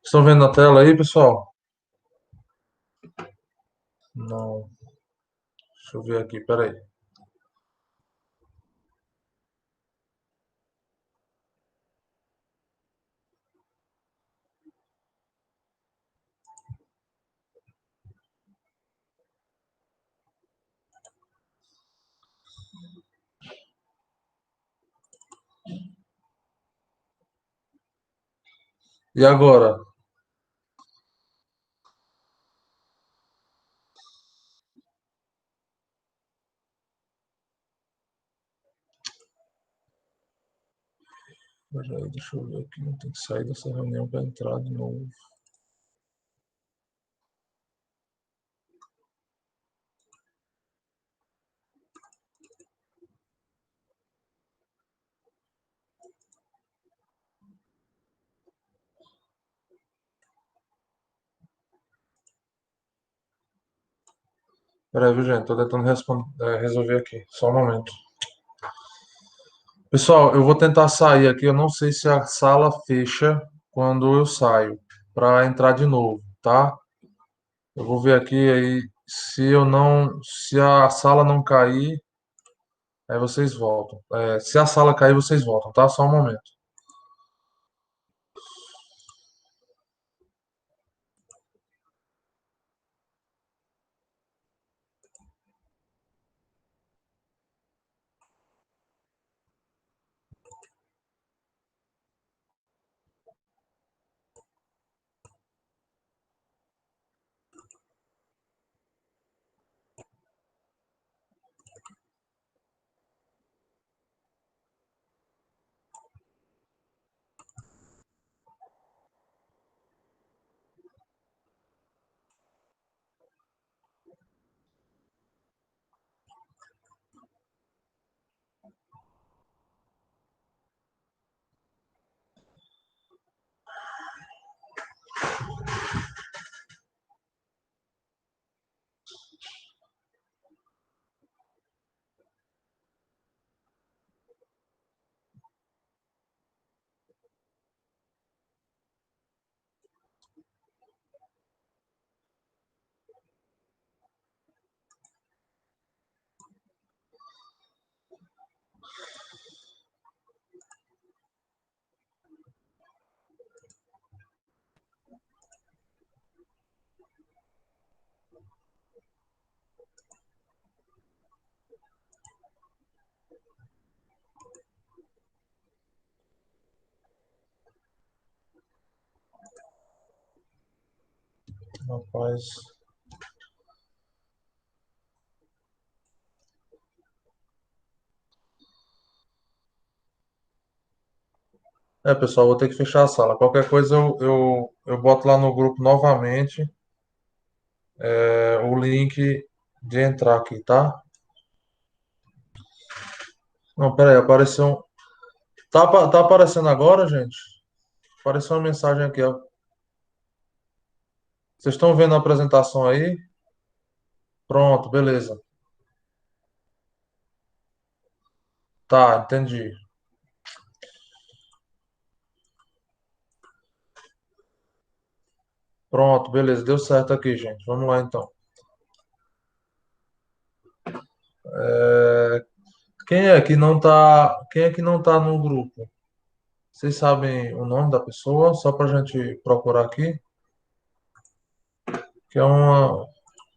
Estão vendo na tela aí, pessoal? Não. Deixa eu ver aqui, peraí. E agora? Peraí, deixa eu ver aqui. Tem que sair dessa reunião para entrar de novo. Peraí, viu, gente? Tô tentando resolver aqui. Só um momento. Pessoal, eu vou tentar sair aqui. Eu não sei se a sala fecha quando eu saio para entrar de novo, tá? Eu vou ver aqui aí se a sala não cair, aí vocês voltam. Se a sala cair, vocês voltam, tá? Só um momento. Rapaz. Pessoal, vou ter que fechar a sala. Qualquer coisa eu boto lá no grupo novamente o link de entrar aqui, tá? Não, pera aí, apareceu. Tá aparecendo agora, gente? Apareceu uma mensagem aqui, ó. Vocês estão vendo a apresentação aí? Pronto, beleza. Tá, entendi. Pronto, beleza. Deu certo aqui, gente. Vamos lá então. É, quem é que não tá no grupo? Vocês sabem o nome da pessoa? Só pra gente procurar aqui, que é uma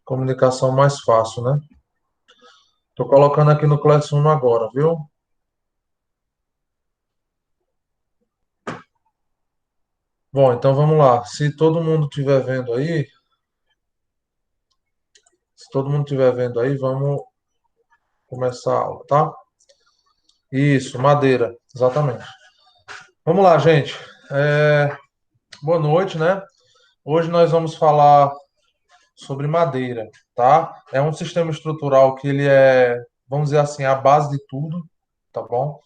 comunicação mais fácil, né? Tô colocando aqui no Classroom agora, viu? Bom, então vamos lá. Se todo mundo estiver vendo aí, vamos começar a aula, tá? Isso, madeira, exatamente. Vamos lá, gente. É, Boa noite, né? Hoje nós vamos falar sobre madeira, tá? É um sistema estrutural que ele é, vamos dizer assim, a base de tudo, tá bom?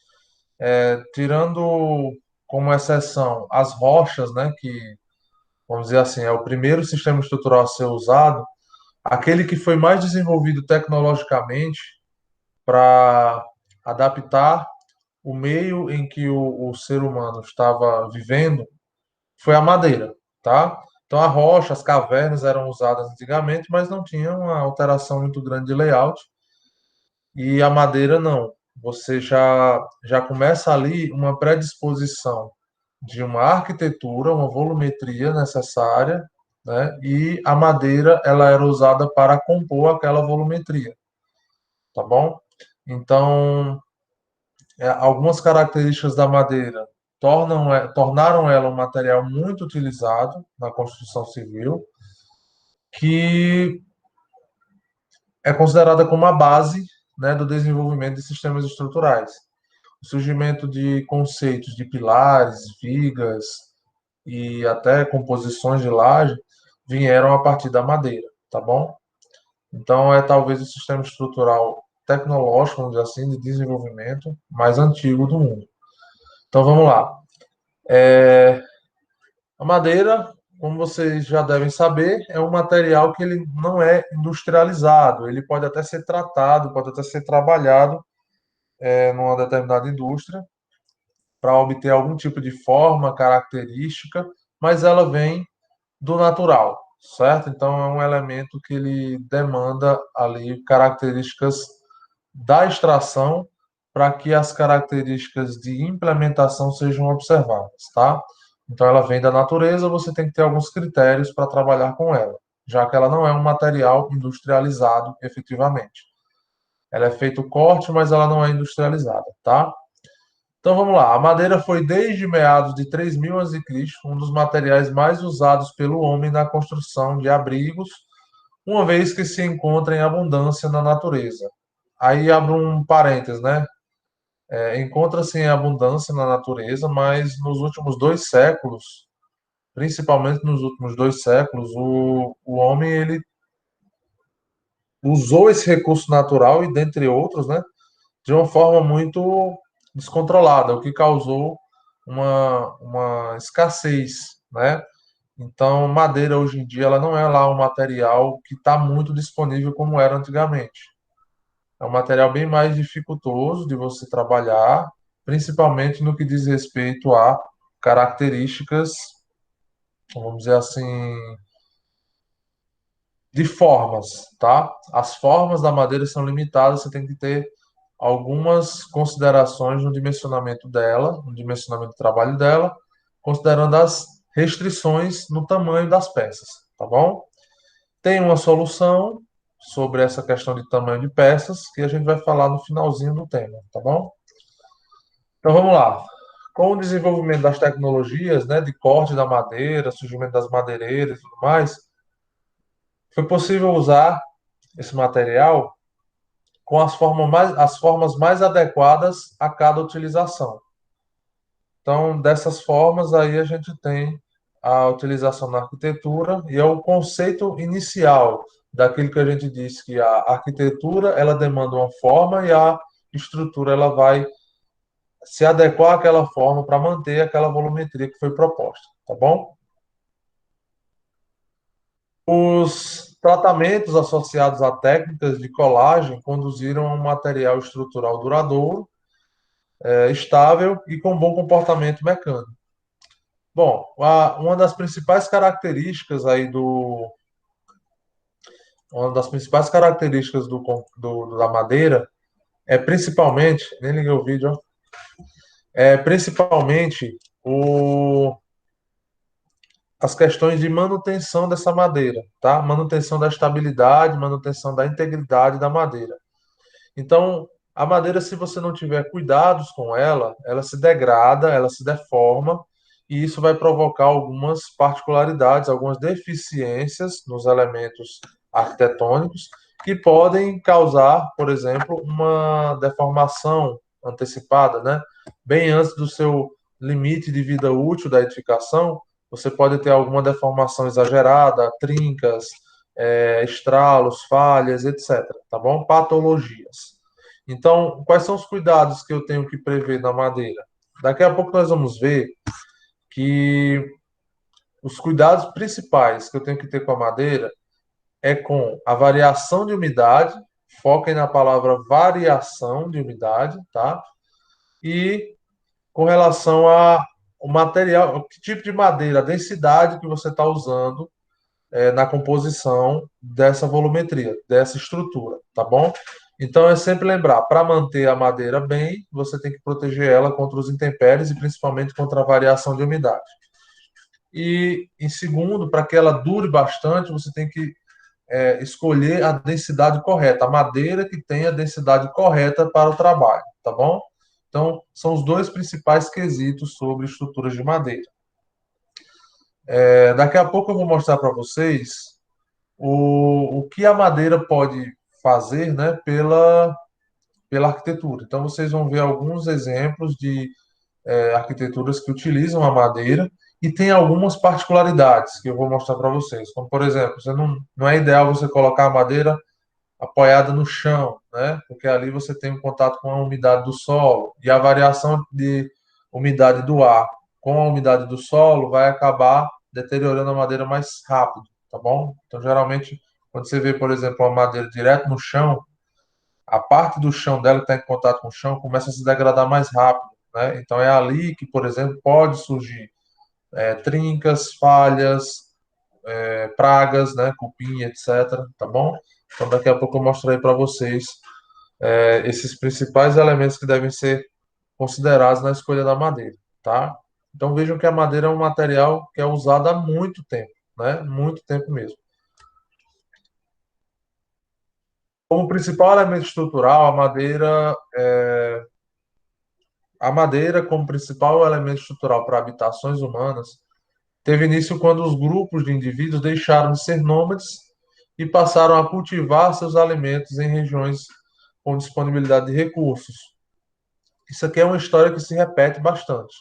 Tirando como exceção as rochas, né? Que, vamos dizer assim, é o primeiro sistema estrutural a ser usado. Aquele que foi mais desenvolvido tecnologicamente para adaptar o meio em que o ser humano estava vivendo foi a madeira, tá? Então a rocha, as cavernas eram usadas antigamente, mas não tinham uma alteração muito grande de layout. E a madeira não. Você já começa ali uma predisposição de uma arquitetura, uma volumetria necessária, né? E a madeira ela era usada para compor aquela volumetria, tá bom? Então, algumas características da madeira tornaram ela um material muito utilizado na construção civil, que é considerada como a base, né, do desenvolvimento de sistemas estruturais. O surgimento de conceitos de pilares, vigas e até composições de laje vieram a partir da madeira, tá bom? Então é talvez o sistema estrutural tecnológico, vamos dizer assim, de desenvolvimento mais antigo do mundo. Então vamos lá. A madeira, como vocês já devem saber, é um material que ele não é industrializado. Ele pode até ser tratado, pode até ser trabalhado numa determinada indústria para obter algum tipo de forma, característica, mas ela vem do natural, certo? Então é um elemento que ele demanda ali características da extração para que as características de implementação sejam observadas, tá? Então ela vem da natureza, você tem que ter alguns critérios para trabalhar com ela, já que ela não é um material industrializado efetivamente. Ela é feito corte, mas ela não é industrializada, tá? Então vamos lá. A madeira foi desde meados de 3000 a.C. um dos materiais mais usados pelo homem na construção de abrigos, uma vez que se encontra em abundância na natureza. Aí abre um parênteses, né? Encontra-se em abundância na natureza, mas nos últimos 2 séculos, principalmente nos últimos 2 séculos, o homem ele usou esse recurso natural e dentre outros, né? De uma forma muito descontrolada, o que causou uma escassez, né? Então, madeira hoje em dia ela não é lá um material que está muito disponível como era antigamente. É um material bem mais dificultoso de você trabalhar, principalmente no que diz respeito a características, vamos dizer assim, de formas, tá? As formas da madeira são limitadas, você tem que ter algumas considerações no dimensionamento dela, no dimensionamento do trabalho dela, considerando as restrições no tamanho das peças, tá bom? Tem uma solução sobre essa questão de tamanho de peças que a gente vai falar no finalzinho do tema, tá bom? Então vamos lá. Com o desenvolvimento das tecnologias, né, de corte da madeira, surgimento das madeireiras e tudo mais, foi possível usar esse material com as formas mais adequadas a cada utilização. Então, dessas formas, aí a gente tem a utilização na arquitetura e é o conceito inicial daquilo que a gente disse que a arquitetura ela demanda uma forma e a estrutura ela vai se adequar àquela forma para manter aquela volumetria que foi proposta, tá bom? Os tratamentos associados a técnicas de colagem conduziram a um material estrutural duradouro, estável e com bom comportamento mecânico. Bom, uma das principais características aí uma das principais características da madeira é principalmente, nem liguei o vídeo, ó, é principalmente as questões de manutenção dessa madeira, tá? Manutenção da estabilidade, manutenção da integridade da madeira. Então, a madeira, se você não tiver cuidados com ela, ela se degrada, ela se deforma, e isso vai provocar algumas particularidades, algumas deficiências nos elementos arquitetônicos, que podem causar, por exemplo, uma deformação antecipada, né? Bem antes do seu limite de vida útil da edificação, você pode ter alguma deformação exagerada, trincas, estralos, falhas, etc. Tá bom? Patologias. Então, quais são os cuidados que eu tenho que prever na madeira? Daqui a pouco nós vamos ver que os cuidados principais que eu tenho que ter com a madeira é com a variação de umidade, foquem na palavra variação de umidade, tá? E com relação o material, que tipo de madeira, a densidade que você está usando na composição dessa volumetria, dessa estrutura, tá bom? Então é sempre lembrar, para manter a madeira bem, você tem que proteger ela contra os intempéries e principalmente contra a variação de umidade. E em segundo, para que ela dure bastante, você tem que escolher a densidade correta, a madeira que tem a densidade correta para o trabalho, tá bom? Então, são os dois principais quesitos sobre estruturas de madeira. Daqui a pouco eu vou mostrar para vocês o que a madeira pode fazer, né, pela arquitetura. Então, vocês vão ver alguns exemplos de arquiteturas que utilizam a madeira e tem algumas particularidades que eu vou mostrar para vocês. Como, por exemplo, não é ideal você colocar a madeira apoiada no chão, né? Porque ali você tem um contato com a umidade do solo e a variação de umidade do ar com a umidade do solo vai acabar deteriorando a madeira mais rápido, tá bom? Então, geralmente, quando você vê, por exemplo, uma madeira direto no chão, a parte do chão dela que está em contato com o chão começa a se degradar mais rápido, né? Então, é ali que, por exemplo, pode surgir trincas, falhas, pragas, né? Cupim, etc, tá bom? Então, daqui a pouco eu mostrarei para vocês esses principais elementos que devem ser considerados na escolha da madeira, tá? Então vejam que a madeira é um material que é usado há muito tempo, né? Muito tempo mesmo. Como principal elemento estrutural, a madeira como principal elemento estrutural para habitações humanas teve início quando os grupos de indivíduos deixaram de ser nômades e passaram a cultivar seus alimentos em regiões com disponibilidade de recursos. Isso aqui é uma história que se repete bastante.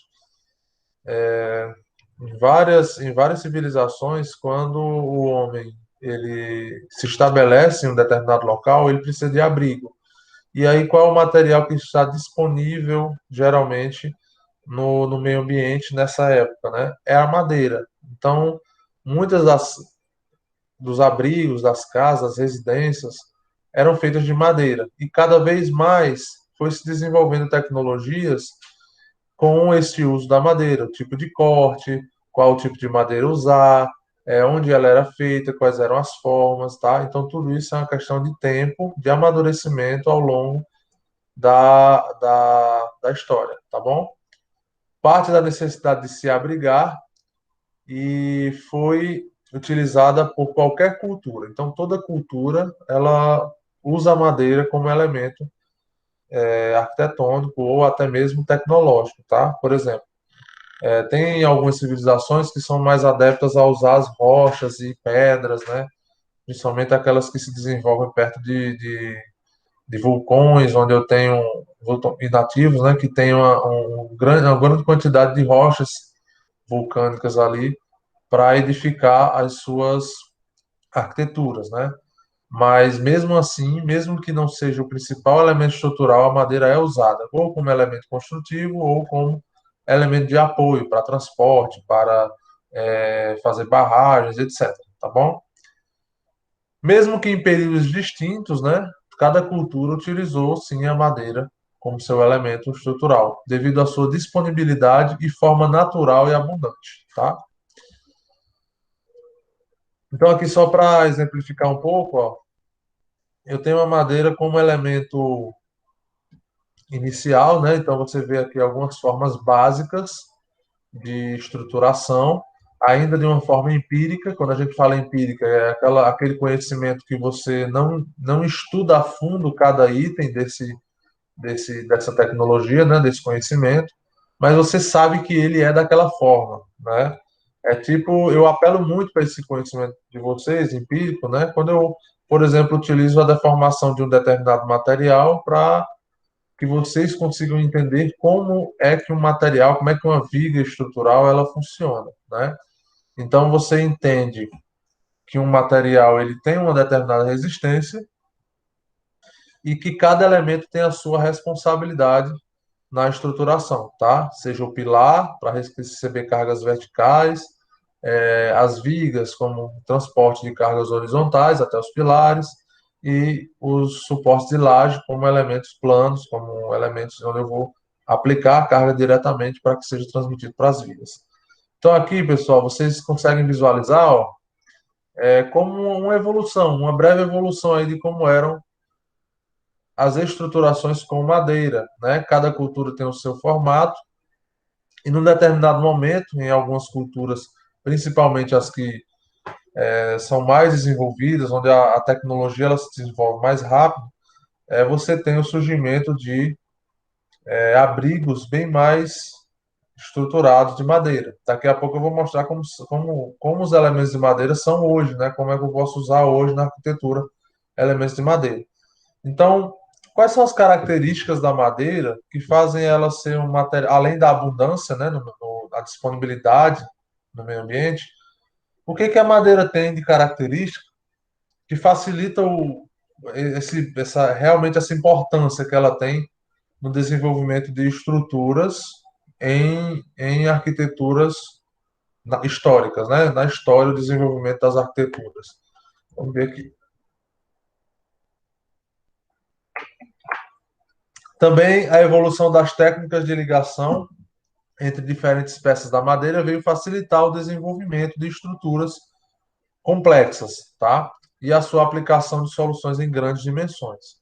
Em várias civilizações, quando o homem ele se estabelece em um determinado local, ele precisa de abrigo. E aí, qual é o material que está disponível, geralmente, no meio ambiente nessa época, né? É a madeira. Então, muitas dos abrigos, das casas, das residências, eram feitas de madeira. E cada vez mais foi se desenvolvendo tecnologias com esse uso da madeira, o tipo de corte, qual o tipo de madeira usar, onde ela era feita, quais eram as formas, tá? Então, tudo isso é uma questão de tempo, de amadurecimento ao longo da história, tá bom? Parte da necessidade de se abrigar e foi utilizada por qualquer cultura. Então, toda cultura, ela usa a madeira como elemento arquitetônico ou até mesmo tecnológico, tá? Por exemplo, tem algumas civilizações que são mais adeptas a usar as rochas e pedras, né? Principalmente aquelas que se desenvolvem perto de vulcões, onde eu tenho inativos, né? Que tem uma grande quantidade de rochas vulcânicas ali para edificar as suas arquiteturas, né? Mas mesmo assim, mesmo que não seja o principal elemento estrutural, a madeira é usada ou como elemento construtivo ou como elemento de apoio para transporte, para fazer barragens, etc. Tá bom? Mesmo que em períodos distintos, né? Cada cultura utilizou sim a madeira como seu elemento estrutural, devido à sua disponibilidade e forma natural e abundante, tá? Então aqui só para exemplificar um pouco, ó, eu tenho a madeira como elemento inicial, né? Então você vê aqui algumas formas básicas de estruturação, ainda de uma forma empírica. Quando a gente fala empírica, é aquele conhecimento que você não estuda a fundo cada item dessa tecnologia, né? Desse conhecimento, mas você sabe que ele é daquela forma, né? É tipo, eu apelo muito para esse conhecimento de vocês, empírico, né? Quando eu, por exemplo, utilizo a deformação de um determinado material para que vocês consigam entender como é que um material, como é que uma viga estrutural ela funciona, né? Então você entende que um material ele tem uma determinada resistência e que cada elemento tem a sua responsabilidade na estruturação, tá? Seja o pilar para receber cargas verticais, as vigas como transporte de cargas horizontais até os pilares e os suportes de laje como elementos planos, como elementos onde eu vou aplicar a carga diretamente para que seja transmitido para as vias. Então aqui, pessoal, vocês conseguem visualizar, ó, como uma evolução, uma breve evolução aí de como eram as estruturações com madeira, né? Cada cultura tem o seu formato e num determinado momento, em algumas culturas, principalmente as que são mais desenvolvidas, onde a tecnologia ela se desenvolve mais rápido, você tem o surgimento de abrigos bem mais estruturados de madeira. Daqui a pouco eu vou mostrar como os elementos de madeira são hoje, né? Como é que eu posso usar hoje na arquitetura elementos de madeira. Então, quais são as características da madeira que fazem ela ser um material, além da abundância, né, a disponibilidade no meio ambiente, o que que a madeira tem de característica que facilita realmente essa importância que ela tem no desenvolvimento de estruturas em arquiteturas históricas, né? Na história, o desenvolvimento das arquiteturas. Vamos ver aqui. Também a evolução das técnicas de ligação entre diferentes peças da madeira veio facilitar o desenvolvimento de estruturas complexas, tá? E a sua aplicação de soluções em grandes dimensões.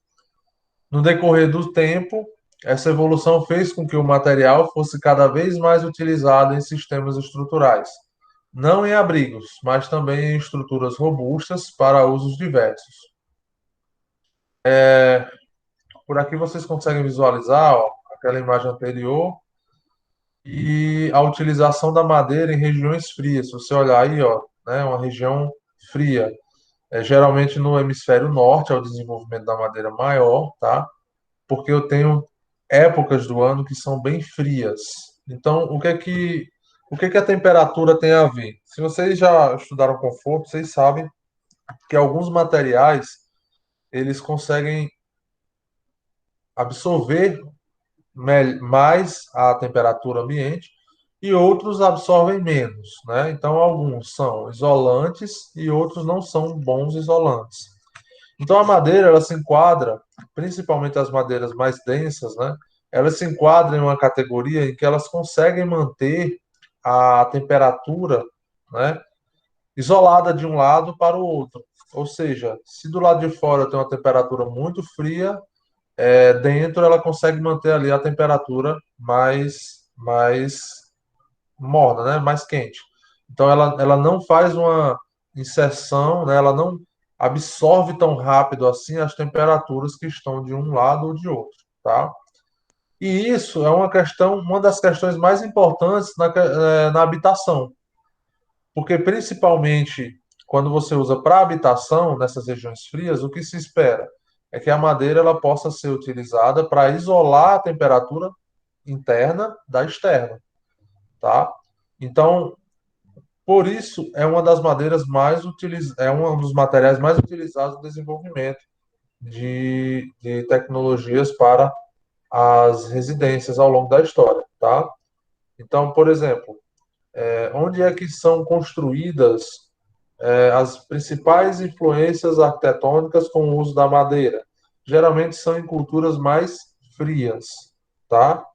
No decorrer do tempo, essa evolução fez com que o material fosse cada vez mais utilizado em sistemas estruturais, não em abrigos, mas também em estruturas robustas para usos diversos. Por aqui vocês conseguem visualizar, ó, aquela imagem anterior e a utilização da madeira em regiões frias. Se você olhar aí, ó, né, uma região fria, geralmente no hemisfério norte é o desenvolvimento da madeira maior, tá? Porque eu tenho épocas do ano que são bem frias. Então, o que que a temperatura tem a ver? Se vocês já estudaram conforto, vocês sabem que alguns materiais eles conseguem absorver mais a temperatura ambiente e outros absorvem menos, né? Então, alguns são isolantes e outros não são bons isolantes. Então, a madeira, ela se enquadra, principalmente as madeiras mais densas, né? Elas se enquadram em uma categoria em que elas conseguem manter a temperatura, né, isolada de um lado para o outro. Ou seja, se do lado de fora tem uma temperatura muito fria, dentro ela consegue manter ali a temperatura mais morna, né? Mais quente. Então ela não faz uma inserção, né? Ela não absorve tão rápido assim as temperaturas que estão de um lado ou de outro, tá? E isso é uma das questões mais importantes na habitação, porque principalmente quando você usa para habitação nessas regiões frias, o que se espera é que a madeira ela possa ser utilizada para isolar a temperatura interna da externa, tá? Então, por isso é uma das madeiras é um dos materiais mais utilizados no desenvolvimento de tecnologias para as residências ao longo da história, tá? Então, por exemplo, onde é que são construídas as principais influências arquitetônicas com o uso da madeira? Geralmente são em culturas mais frias, tá?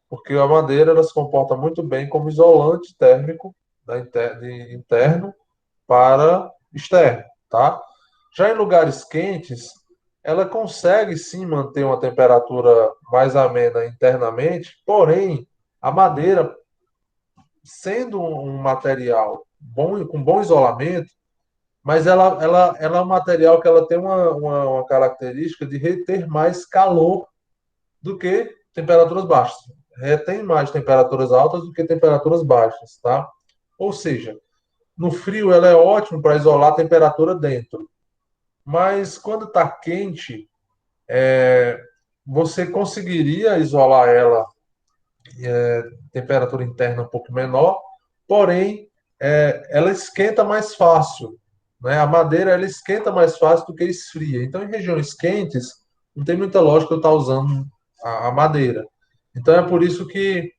Porque a madeira ela se comporta muito bem como isolante térmico de interno para externo, tá? Já em lugares quentes, ela consegue sim manter uma temperatura mais amena internamente, porém, a madeira, sendo um material bom, com bom isolamento, mas ela é um material que ela tem uma característica de reter mais calor do que temperaturas baixas. Retém mais temperaturas altas do que temperaturas baixas, tá? Ou seja, no frio ela é ótima para isolar a temperatura dentro, mas quando está quente, você conseguiria isolar ela temperatura interna um pouco menor, porém ela esquenta mais fácil, né? A madeira ela esquenta mais fácil do que esfria. Então, em regiões quentes, não tem muita lógica eu estar usando a madeira. Então, é por isso que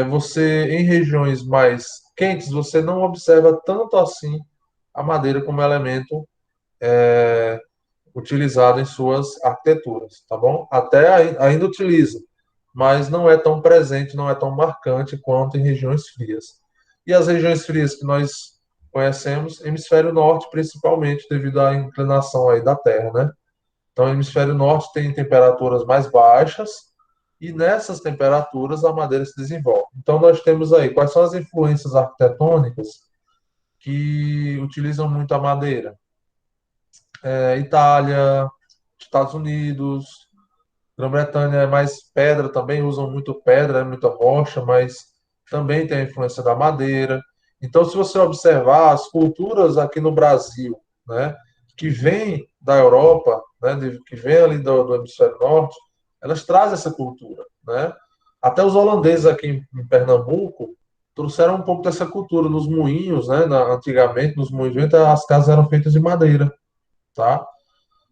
você, em regiões mais quentes, você não observa tanto assim a madeira como elemento utilizado em suas arquiteturas, tá bom? Até ainda utiliza, mas não é tão presente, não é tão marcante quanto em regiões frias. E as regiões frias que nós conhecemos, hemisfério norte, principalmente devido à inclinação aí da Terra, né? Então, o hemisfério norte tem temperaturas mais baixas e nessas temperaturas a madeira se desenvolve. Então, nós temos aí quais são as influências arquitetônicas que utilizam muito a madeira. Itália, Estados Unidos, Grã-Bretanha é mais pedra, também usam muito pedra, muita rocha, mas também tem a influência da madeira. Então, se você observar as culturas aqui no Brasil, né, que vêm da Europa, né, que vêm ali do hemisfério norte, elas trazem essa cultura, né? Até os holandeses aqui em Pernambuco trouxeram um pouco dessa cultura nos moinhos, né? Antigamente, nos moinhos, as casas eram feitas de madeira, tá?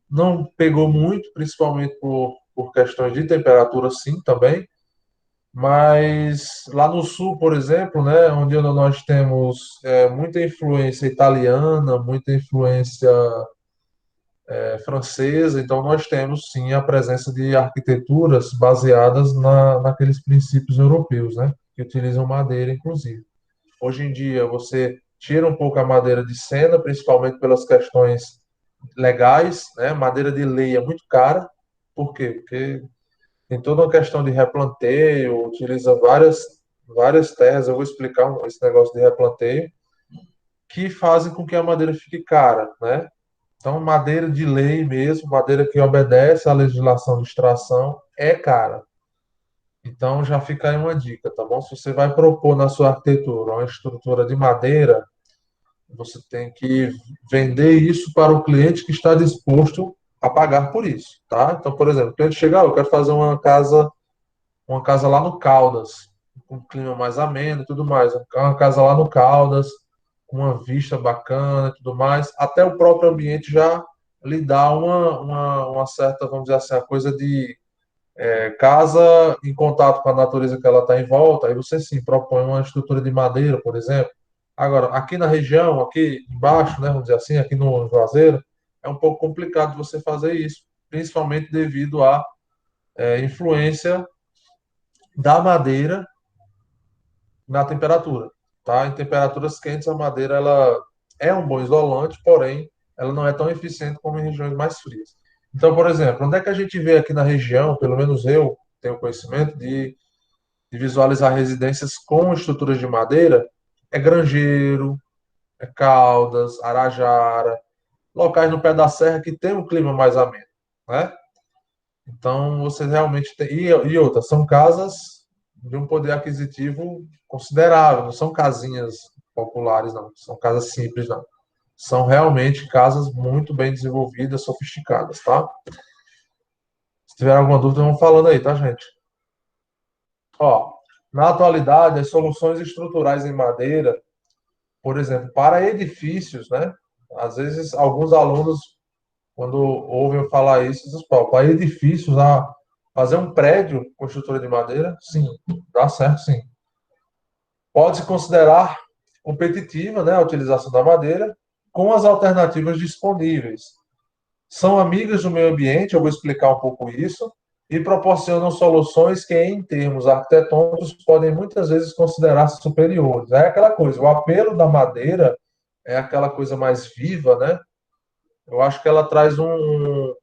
Não pegou muito, principalmente por questões de temperatura, sim, também. Mas lá no sul, por exemplo, né, onde nós temos muita influência italiana, muita influência francesa, então nós temos sim a presença de arquiteturas baseadas naqueles princípios europeus, né, que utilizam madeira, inclusive. Hoje em dia, você tira um pouco a madeira de cena, principalmente pelas questões legais, né? Madeira de lei é muito cara. Por quê? Porque tem toda uma questão de replanteio, utiliza várias terras. Eu vou explicar esse negócio de replanteio, que fazem com que a madeira fique cara, né? Então, madeira de lei mesmo, madeira que obedece à legislação de extração, é cara. Então, já fica aí uma dica, tá bom? Se você vai propor na sua arquitetura uma estrutura de madeira, você tem que vender isso para o cliente que está disposto a pagar por isso, tá? Então, por exemplo, o cliente chega, eu quero fazer uma casa lá no Caldas, com um clima mais ameno e tudo mais. Uma casa lá no Caldas, com uma vista bacana e tudo mais. Até o próprio ambiente já lhe dá uma certa, vamos dizer assim, a coisa de casa em contato com a natureza que ela está em volta, aí você sim propõe uma estrutura de madeira, por exemplo. Agora, aqui na região, aqui embaixo, né, vamos dizer assim, aqui no Juazeiro, é um pouco complicado de você fazer isso, principalmente devido à influência da madeira na temperatura, tá? Em temperaturas quentes, a madeira ela é um bom isolante, porém, ela não é tão eficiente como em regiões mais frias. Então, por exemplo, onde é que a gente vê aqui na região, pelo menos eu tenho conhecimento de visualizar residências com estruturas de madeira, é Grangeiro, é Caldas, Arajara, locais no pé da serra que tem um clima mais ameno, né? Então, você realmente tem. E outras, são casas de um poder aquisitivo considerável, não são casinhas populares, não. São casas simples, não. São realmente casas muito bem desenvolvidas, sofisticadas, tá? Se tiver alguma dúvida, vamos falando aí, tá, gente? Ó, na atualidade, as soluções estruturais em madeira, por exemplo, para edifícios, né? Às vezes, alguns alunos, quando ouvem falar isso, dizem, "Pô, para edifícios, fazer um prédio com estrutura de madeira, sim, dá certo, sim. Pode-se considerar competitiva, né, a utilização da madeira com as alternativas disponíveis. São amigas do meio ambiente, eu vou explicar um pouco isso, e proporcionam soluções que, em termos arquitetônicos, podem muitas vezes considerar-se superiores. É aquela coisa, o apelo da madeira é aquela coisa mais viva, né? Eu acho que ela traz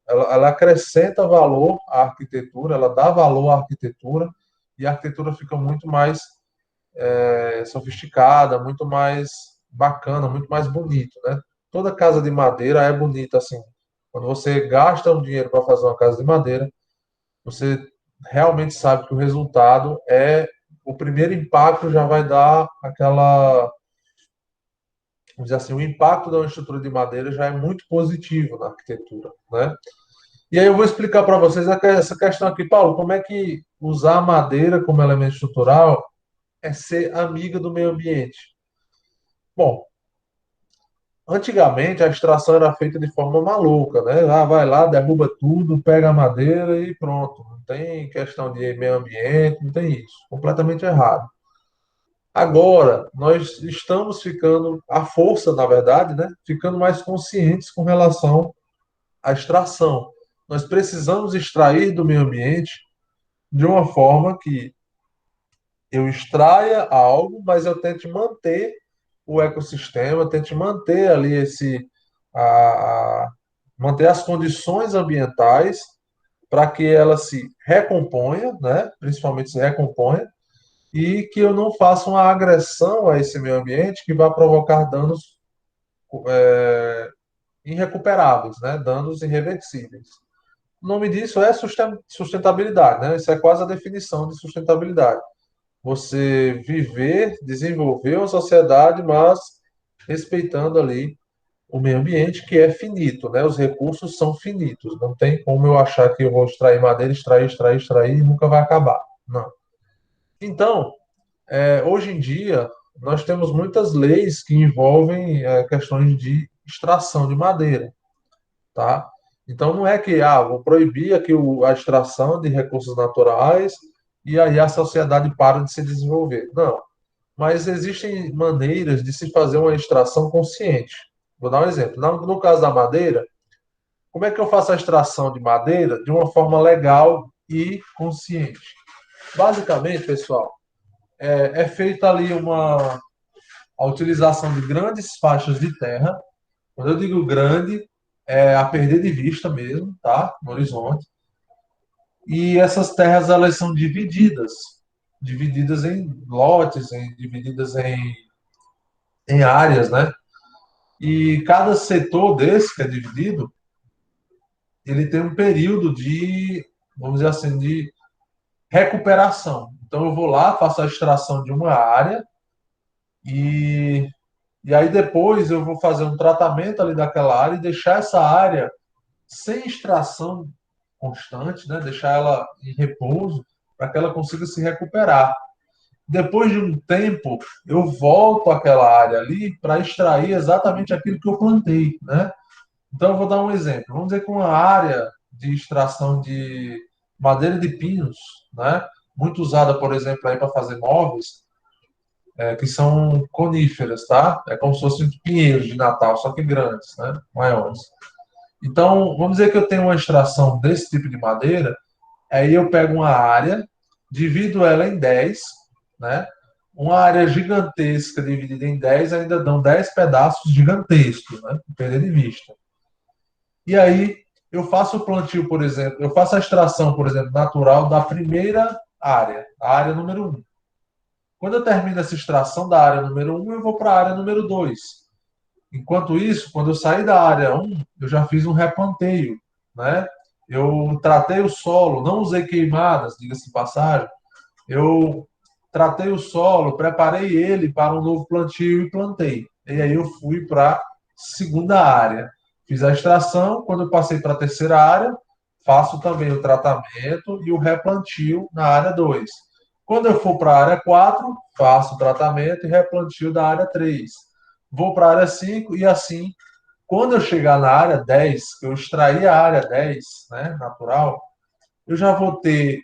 ela acrescenta valor à arquitetura, ela dá valor à arquitetura, e a arquitetura fica muito mais sofisticada, muito mais bacana, muito mais bonito, né? Toda casa de madeira é bonita assim. Quando você gasta um dinheiro para fazer uma casa de madeira, você realmente sabe que o resultado é o primeiro impacto já vai dar aquela, vamos dizer assim, o impacto da uma estrutura de madeira já é muito positivo na arquitetura, né? E aí eu vou explicar para vocês essa questão aqui, Paulo, como é que usar a madeira como elemento estrutural é ser amiga do meio ambiente. Bom, antigamente a extração era feita de forma maluca, né? Ah, vai lá, derruba tudo, pega a madeira e pronto. Não tem questão de meio ambiente, não tem isso. Completamente errado. Agora, nós estamos ficando, à força, na verdade, né? Ficando mais conscientes com relação à extração. Nós precisamos extrair do meio ambiente de uma forma que eu extraia algo, mas eu tente manter o ecossistema, tente manter ali manter as condições ambientais para que ela se recomponha, né? Principalmente se recomponha, e que eu não faça uma agressão a esse meio ambiente que vai provocar danos irrecuperáveis, né? Danos irreversíveis. O nome disso é sustentabilidade, né? Isso é quase a definição de sustentabilidade. Você viver, desenvolver uma sociedade, mas respeitando ali o meio ambiente, que é finito, né? Os recursos são finitos. Não tem como eu achar que eu vou extrair madeira, extrair e nunca vai acabar. Não. Então, hoje em dia, nós temos muitas leis que envolvem questões de extração de madeira, tá? Então, não é que, vou proibir aqui a extração de recursos naturais e aí a sociedade para de se desenvolver. Não. Mas existem maneiras de se fazer uma extração consciente. Vou dar um exemplo. No caso da madeira, como é que eu faço a extração de madeira de uma forma legal e consciente? Basicamente, pessoal, é feita ali a utilização de grandes faixas de terra. Quando eu digo grande, é a perder de vista mesmo, tá? No horizonte. E essas terras elas são divididas em lotes, divididas em áreas, né? E cada setor desse que é dividido, ele tem um período de, vamos dizer assim, de recuperação. Então eu vou lá, faço a extração de uma área e, e aí depois eu vou fazer um tratamento ali daquela área e deixar essa área sem extração constante, né? Deixar ela em repouso para que ela consiga se recuperar. Depois de um tempo, eu volto àquela área ali para extrair exatamente aquilo que eu plantei, né? Então, eu vou dar um exemplo. Vamos dizer que uma área de extração de madeira de pinos, né? Muito usada, por exemplo, aí para fazer móveis, que são coníferas, tá? É como se fossem pinheiros de Natal, só que grandes, né? Maiores. Então, vamos dizer que eu tenho uma extração desse tipo de madeira, aí eu pego uma área, divido ela em 10, né? Uma área gigantesca dividida em 10 ainda dão 10 pedaços gigantescos, né? Perder de vista. E aí eu faço o plantio, por exemplo, eu faço a extração, por exemplo, natural da primeira área, a área número um. Quando eu termino essa extração da área número um, eu vou para a área número 2. Enquanto isso, quando eu saí da área um, eu já fiz um replanteio, né? Eu tratei o solo, não usei queimadas, diga-se de passagem. Eu tratei o solo, preparei ele para um novo plantio e plantei. E aí eu fui para a segunda área. Fiz a extração, quando eu passei para a terceira área, faço também o tratamento e o replantio na área 2. Quando eu for para a área 4, faço o tratamento e replantio da área 3. Vou para a área 5 e assim, quando eu chegar na área 10, que eu extrair a área 10, né, natural, eu já vou ter,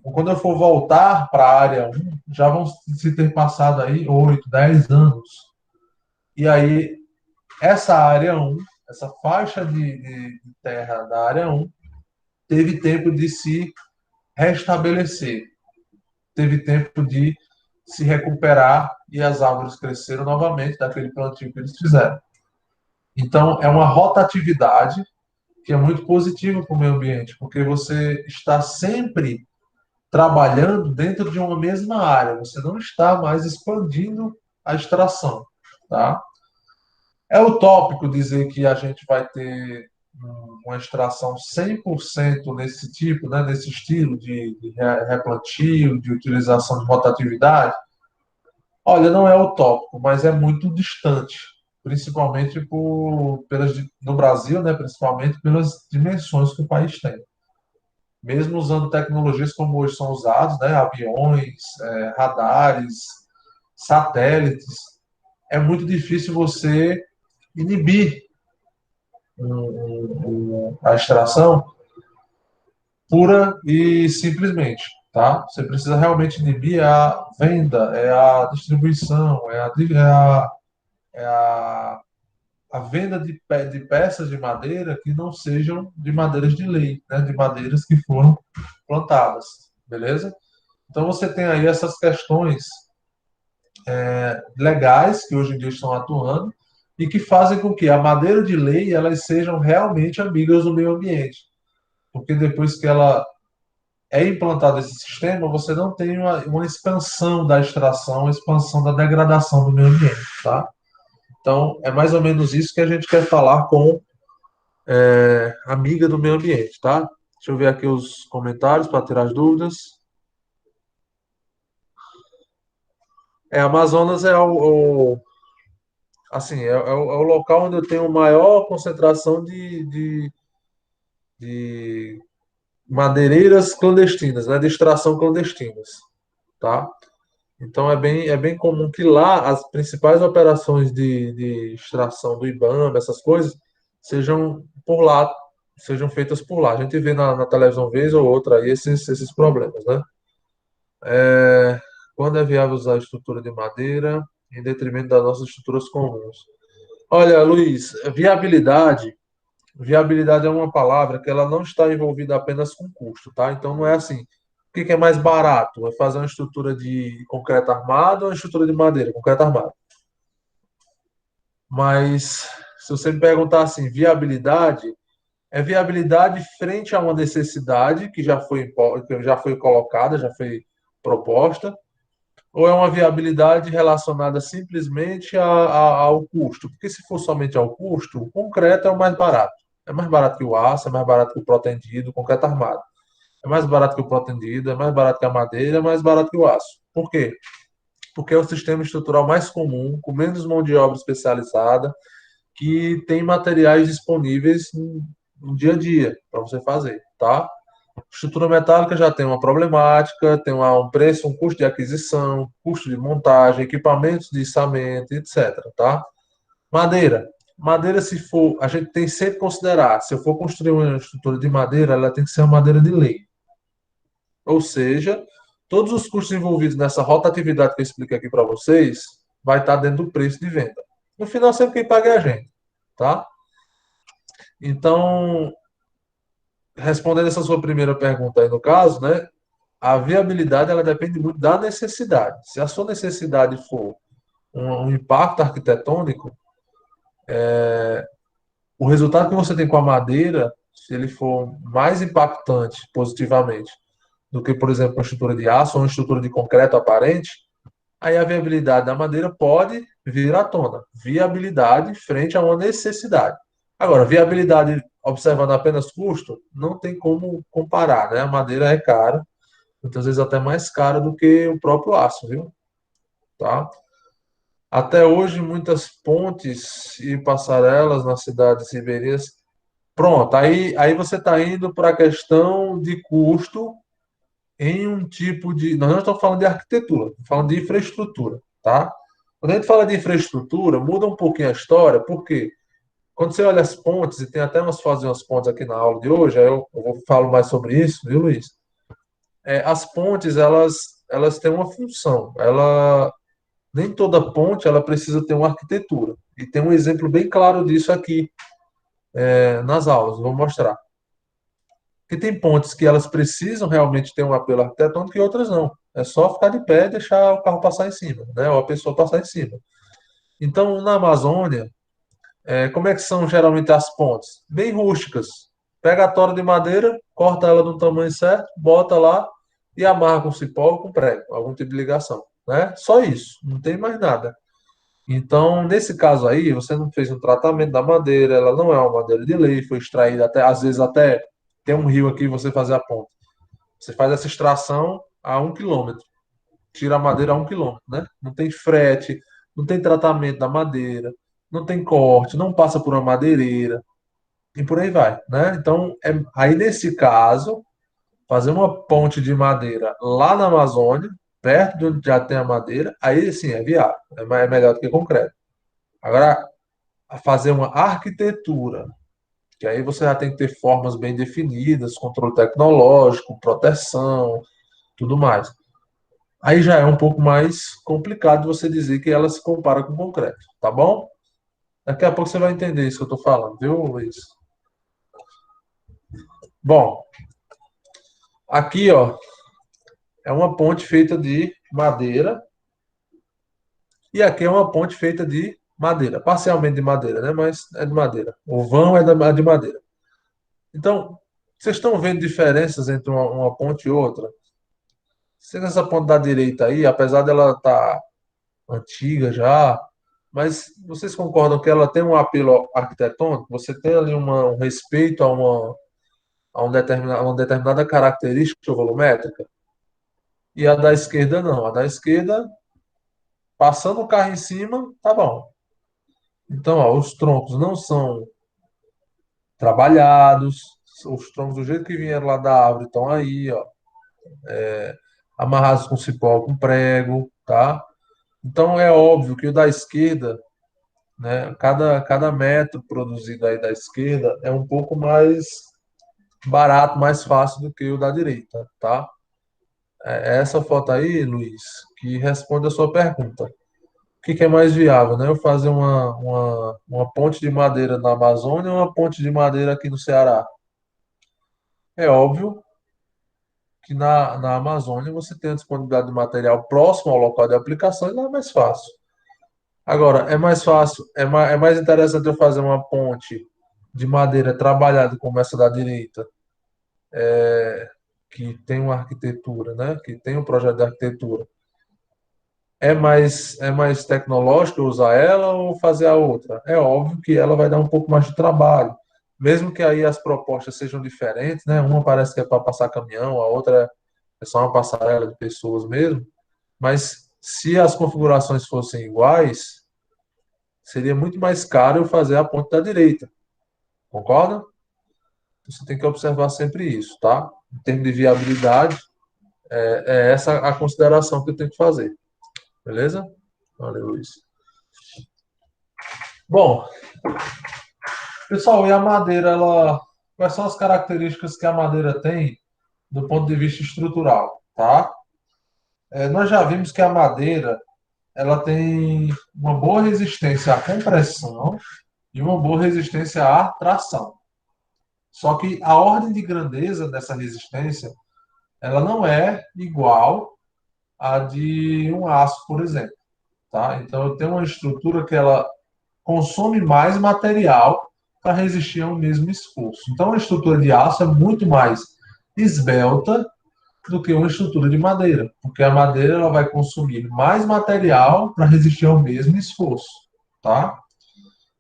quando eu for voltar para a área um, já vão se ter passado aí 8, 10 anos. E aí, essa área um, essa faixa de terra da área um, teve tempo de se restabelecer, teve tempo de se recuperar e as árvores cresceram novamente daquele plantio que eles fizeram. Então, é uma rotatividade que é muito positiva para o meio ambiente, porque você está sempre trabalhando dentro de uma mesma área, você não está mais expandindo a extração, tá? É utópico dizer que a gente vai ter uma extração 100% nesse tipo, né, nesse estilo de replantio, de utilização de rotatividade. Olha, não é utópico, mas é muito distante, principalmente no Brasil, né, principalmente pelas dimensões que o país tem. Mesmo usando tecnologias como hoje são usados, né, aviões, radares, satélites, é muito difícil você inibir a extração pura e simplesmente, tá? Você precisa realmente inibir a venda, a distribuição, a venda de peças de madeira que não sejam de madeiras de lei, né? De madeiras que foram plantadas. beleza? Então você tem aí essas questões legais que hoje em dia estão atuando e que fazem com que a madeira de lei elas sejam realmente amigas do meio ambiente, porque depois que ela é implantado esse sistema, você não tem uma expansão da extração, uma expansão da degradação do meio ambiente, tá? Então, é mais ou menos isso que a gente quer falar com amiga do meio ambiente, tá? Deixa eu ver aqui os comentários para tirar as dúvidas. Amazonas é assim, é o local onde eu tenho maior concentração de madeireiras clandestinas, né, de extração clandestinas, tá? Então é bem comum que lá as principais operações de extração do IBAMA, essas coisas, sejam por lá, sejam feitas por lá. A gente vê na televisão vez ou outra aí esses problemas, né? Quando é viável usar a estrutura de madeira em detrimento das nossas estruturas comuns? Olha, Luiz, viabilidade é uma palavra que ela não está envolvida apenas com custo, tá? Então não é assim. O que que é mais barato? É fazer uma estrutura de concreto armado ou uma estrutura de madeira, concreto armado? Mas se você me perguntar assim, viabilidade é viabilidade frente a uma necessidade que já foi colocada, já foi proposta, ou é uma viabilidade relacionada simplesmente ao custo? Porque se for somente ao custo, o concreto é o mais barato. É mais barato que o aço, é mais barato que o protendido, o concreto armado. É mais barato que o protendido, é mais barato que a madeira, é mais barato que o aço. Por quê? Porque é o sistema estrutural mais comum, com menos mão de obra especializada, que tem materiais disponíveis no dia a dia para você fazer, tá? Estrutura metálica já tem uma problemática, tem um preço, um custo de aquisição, custo de montagem, equipamentos de içamento, etc. Tá? Madeira. Madeira, se for, a gente tem sempre que considerar, se eu for construir uma estrutura de madeira, ela tem que ser uma madeira de lei. Ou seja, todos os custos envolvidos nessa rotatividade que eu expliquei aqui para vocês, vai estar dentro do preço de venda. No final, sempre quem paga é a gente. Tá? Então, respondendo essa sua primeira pergunta aí no caso, né? A viabilidade ela depende muito da necessidade. Se a sua necessidade for um impacto arquitetônico, o resultado que você tem com a madeira, se ele for mais impactante positivamente do que, por exemplo, uma estrutura de aço ou uma estrutura de concreto aparente, aí a viabilidade da madeira pode vir à tona. Viabilidade frente a uma necessidade. Agora, viabilidade observando apenas custo, não tem como comparar, né? A madeira é cara, muitas vezes até mais cara do que o próprio aço, viu? Tá? Até hoje, muitas pontes e passarelas nas cidades ribeirinhas. Pronto, aí você está indo para a questão de custo em um tipo de. Nós não estamos falando de arquitetura, estamos falando de infraestrutura, tá? Quando a gente fala de infraestrutura, muda um pouquinho a história, porque quando você olha as pontes, e tem até umas fotos de umas pontes aqui na aula de hoje, aí eu vou falar mais sobre isso, viu, Luiz? As pontes, elas têm uma função. Nem toda ponte ela precisa ter uma arquitetura. E tem um exemplo bem claro disso aqui nas aulas, vou mostrar. Que tem pontes que elas precisam realmente ter um apelo arquitetônico e outras não. É só ficar de pé e deixar o carro passar em cima, né? Ou a pessoa passar em cima. Então, na Amazônia, como é que são geralmente as pontes? Bem rústicas. Pega a tora de madeira, corta ela do tamanho certo, bota lá e amarra com cipó ou com prego, algum tipo de ligação, né? Só isso, não tem mais nada. Então, nesse caso aí, você não fez um tratamento da madeira, ela não é uma madeira de lei, foi extraída até, às vezes até tem um rio aqui você fazer a ponta. Você faz essa extração a 1 quilômetro, tira a madeira a 1 quilômetro, né? Não tem frete, não tem tratamento da madeira, não tem corte, não passa por uma madeireira e por aí vai, né? Então, aí nesse caso, fazer uma ponte de madeira lá na Amazônia, perto de onde já tem a madeira, aí sim é viável, é melhor do que concreto. Agora, a fazer uma arquitetura, que aí você já tem que ter formas bem definidas, controle tecnológico, proteção, tudo mais. Aí já é um pouco mais complicado você dizer que ela se compara com concreto, tá bom? Daqui a pouco você vai entender isso que eu estou falando, viu, Luiz? Bom, aqui, ó, é uma ponte feita de madeira, e aqui é uma ponte feita de madeira, parcialmente de madeira, né? Mas é de madeira. O vão é de madeira. Então, vocês estão vendo diferenças entre uma ponte e outra? Sendo essa ponte da direita aí, apesar dela estar antiga já, mas vocês concordam que ela tem um apelo arquitetônico? Você tem ali um respeito a uma determinada característica volumétrica? E a da esquerda não. A da esquerda, passando o carro em cima, tá bom. Então, ó, os troncos não são trabalhados, os troncos do jeito que vieram lá da árvore estão aí, ó, amarrados com cipó, com prego, tá? Então é óbvio que o da esquerda, né, cada metro produzido aí da esquerda é um pouco mais barato, mais fácil do que o da direita, tá? É essa foto aí, Luiz, que responde a sua pergunta. O que é mais viável, né? Eu fazer uma ponte de madeira na Amazônia ou uma ponte de madeira aqui no Ceará? É óbvio que na Amazônia você tem a disponibilidade de material próximo ao local de aplicação e lá é mais fácil. Agora, é mais fácil, é mais interessante eu fazer uma ponte de madeira trabalhada como essa da direita, que tem uma arquitetura, né? Que tem um projeto de arquitetura. É mais tecnológico eu usar ela ou fazer a outra? É óbvio que ela vai dar um pouco mais de trabalho. Mesmo que aí as propostas sejam diferentes, né? Uma parece que é para passar caminhão, a outra é só uma passarela de pessoas mesmo. Mas se as configurações fossem iguais, seria muito mais caro eu fazer a ponte da direita. Concorda? Você tem que observar sempre isso, tá? Em termos de viabilidade, é essa a consideração que eu tenho que fazer. Beleza? Valeu, Luiz. Bom, pessoal, e a madeira, quais são as características que a madeira tem do ponto de vista estrutural, tá? Nós já vimos que a madeira, ela tem uma boa resistência à compressão e uma boa resistência à tração. Só que a ordem de grandeza dessa resistência, ela não é igual à de um aço, por exemplo, tá? Então, eu tenho uma estrutura que ela consome mais material para resistir ao mesmo esforço. Então, a estrutura de aço é muito mais esbelta do que uma estrutura de madeira, porque a madeira ela vai consumir mais material para resistir ao mesmo esforço, tá?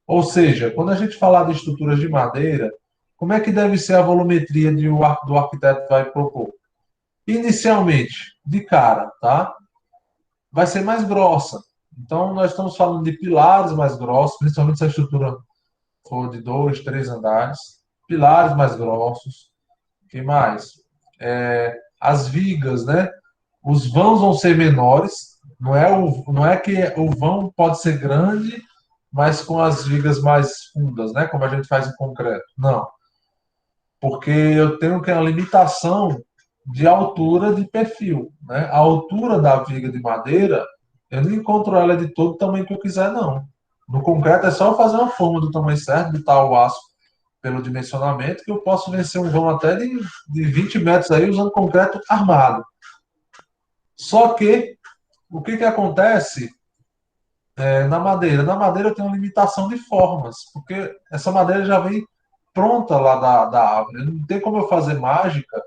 Ou seja, quando a gente falar de estruturas de madeira, como é que deve ser a volumetria do arquiteto vai propor? Inicialmente, de cara, tá? Vai ser mais grossa. Então, nós estamos falando de pilares mais grossos, principalmente se a estrutura for de 2, 3 andares. Pilares mais grossos. O que mais? As vigas, né? Os vãos vão ser menores. Não é que o vão pode ser grande, mas com as vigas mais fundas, né? Como a gente faz em concreto. Não. Porque eu tenho que a limitação de altura de perfil, né? A altura da viga de madeira, eu não encontro ela de todo o tamanho que eu quiser, não. No concreto é só eu fazer uma forma do tamanho certo, botar o aço pelo dimensionamento, que eu posso vencer um vão até de 20 metros aí usando concreto armado. Só que, o que acontece na madeira? Na madeira eu tenho uma limitação de formas, porque essa madeira já vem pronta lá da árvore. Não tem como eu fazer mágica.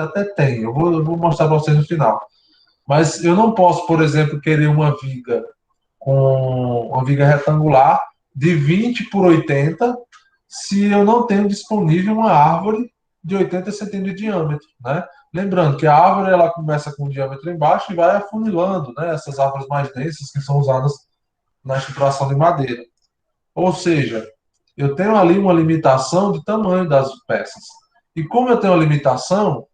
Até tem, eu vou mostrar para vocês no final. Mas eu não posso, por exemplo, querer uma viga com uma viga retangular de 20 por 80 se eu não tenho disponível uma árvore de 80 centímetros de diâmetro, né? Lembrando que a árvore ela começa com um diâmetro embaixo e vai afunilando, né? Essas árvores mais densas que são usadas na estruturação de madeira. Ou seja, eu tenho ali uma limitação de tamanho das peças. E como eu tenho uma limitação,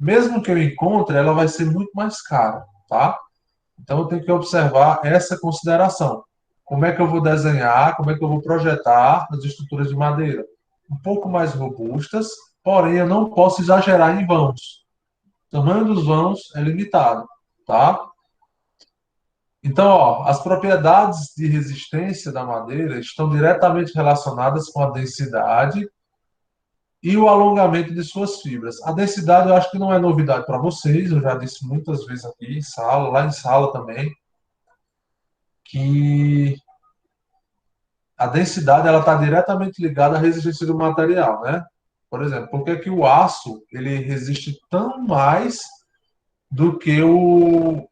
mesmo que eu encontre, ela vai ser muito mais cara, tá? Então eu tenho que observar essa consideração. Como é que eu vou desenhar, como é que eu vou projetar as estruturas de madeira? Um pouco mais robustas, porém eu não posso exagerar em vãos. O tamanho dos vãos é limitado, tá? Então, ó, as propriedades de resistência da madeira estão diretamente relacionadas com a densidade e o alongamento de suas fibras. A densidade eu acho que não é novidade para vocês, eu já disse muitas vezes aqui em sala, lá em sala também, que a densidade ela está diretamente ligada à resistência do material, né? Por exemplo, por que que o aço ele resiste tão mais do que o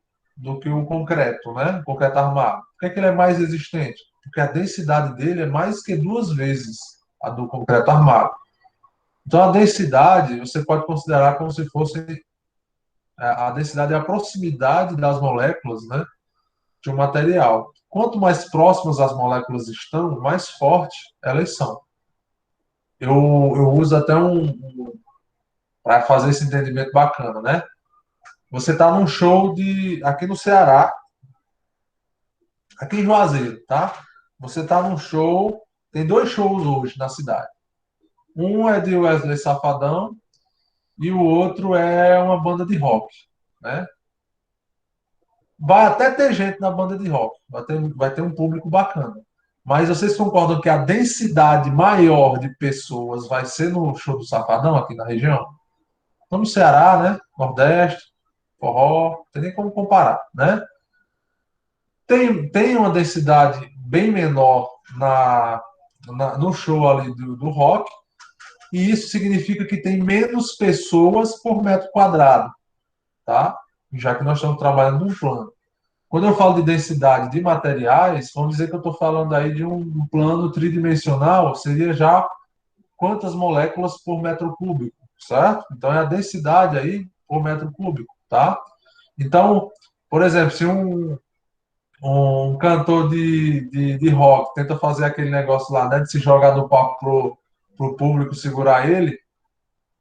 concreto, né? O concreto armado. Por que que ele é mais resistente? Porque a densidade dele é mais que duas vezes a do concreto armado. Então, a densidade você pode considerar como se fosse a densidade é a proximidade das moléculas, né, de um material. Quanto mais próximas as moléculas estão, mais forte elas são. Eu uso até para fazer esse entendimento bacana, né? Você está num show aqui no Ceará, aqui em Juazeiro, tá? Você está num show, tem dois shows hoje na cidade. Um é de Wesley Safadão e o outro é uma banda de rock, né? Vai até ter gente na banda de rock, vai ter um público bacana. Mas vocês concordam que a densidade maior de pessoas vai ser no show do Safadão aqui na região? Então, no Ceará, né? Nordeste, forró, não tem nem como comparar, né? Tem uma densidade bem menor no show ali do rock, e isso significa que tem menos pessoas por metro quadrado, tá? Já que nós estamos trabalhando num plano. Quando eu falo de densidade de materiais, vamos dizer que eu estou falando aí de um plano tridimensional, seria já quantas moléculas por metro cúbico, certo? Então é a densidade aí por metro cúbico, tá? Então, por exemplo, se um cantor de rock tenta fazer aquele negócio lá, né, de se jogar no palco pro público segurar ele,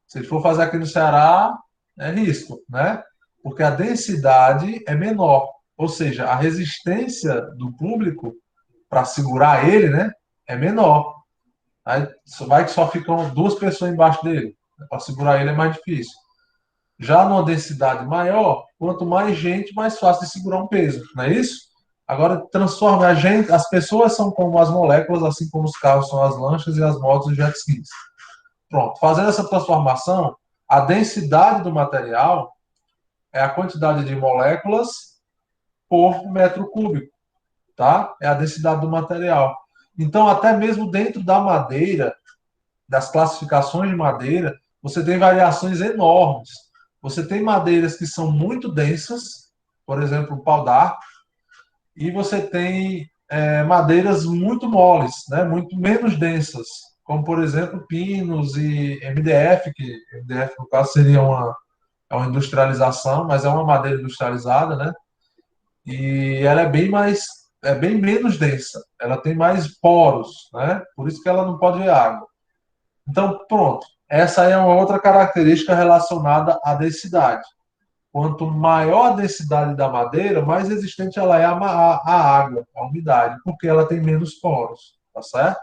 se ele for fazer aqui no Ceará, é risco, né? Porque a densidade é menor. Ou seja, a resistência do público para segurar ele, né, é menor. Aí vai que só ficam duas pessoas embaixo dele. Para segurar ele é mais difícil. Já numa densidade maior, quanto mais gente, mais fácil de segurar um peso, não é isso? Agora, transforma a gente, as pessoas são como as moléculas, assim como os carros são as lanchas e as motos os jet skis. Pronto, fazendo essa transformação, a densidade do material é a quantidade de moléculas por metro cúbico, tá? É a densidade do material. Então, até mesmo dentro da madeira, das classificações de madeira, você tem variações enormes. Você tem madeiras que são muito densas, por exemplo, o pau d'arco, e você tem madeiras muito moles, né? Muito menos densas, como, por exemplo, pinos e MDF, que MDF, no caso, seria uma industrialização, mas é uma madeira industrializada, né? E ela é bem menos densa, ela tem mais poros, né? Por isso que ela não pode ver água. Então, pronto. Essa é uma outra característica relacionada à densidade. Quanto maior a densidade da madeira, mais resistente ela é à água, à umidade, porque ela tem menos poros, tá certo?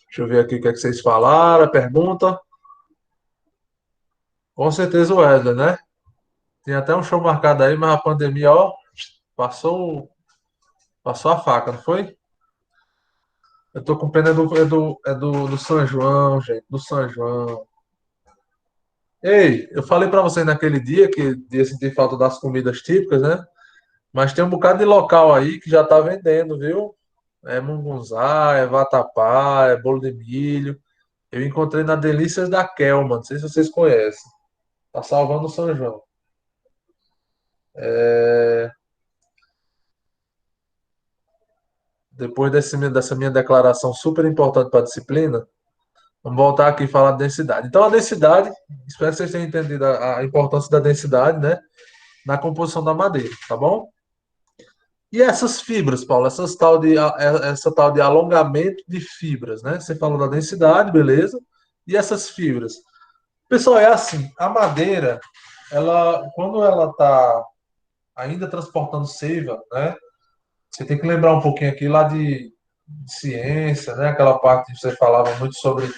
Deixa eu ver aqui o que é que vocês falaram, a pergunta. Com certeza o Wesley, né? Tem até um show marcado aí, mas a pandemia, ó, passou a faca, não foi? Eu tô com pena do São João, gente, do São João. Ei, eu falei pra você naquele dia que ia sentir falta das comidas típicas, né? Mas tem um bocado de local aí que já tá vendendo, viu? É mungunzá, é vatapá, é bolo de milho. Eu encontrei na Delícias da Kelma, não sei se vocês conhecem. Tá salvando o São João. É, depois dessa minha declaração super importante para a disciplina, vamos voltar aqui e falar de densidade. Então, a densidade, espero que vocês tenham entendido a importância da densidade, né? Na composição da madeira, tá bom? E essas fibras, Paulo, essa tal de alongamento de fibras, né? Você falou da densidade, beleza? E essas fibras? Pessoal, é assim, a madeira, quando ela está ainda transportando seiva, né? Você tem que lembrar um pouquinho aqui lá de ciência, né? Aquela parte que você falava muito sobre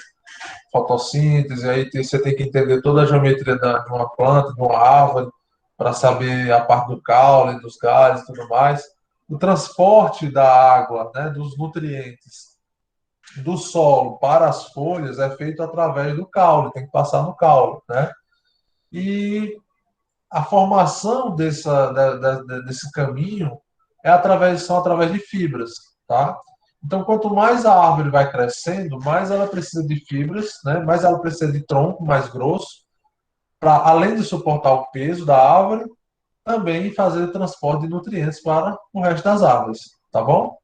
fotossíntese, aí você tem que entender toda a geometria de uma planta, de uma árvore, para saber a parte do caule, dos galhos e tudo mais. O transporte da água, né, dos nutrientes do solo para as folhas é feito através do caule, tem que passar no caule, né? E a formação desse caminho são através de fibras, tá? Então, quanto mais a árvore vai crescendo, mais ela precisa de fibras, né? Mais ela precisa de tronco mais grosso, para além de suportar o peso da árvore, também fazer o transporte de nutrientes para o resto das árvores, tá bom?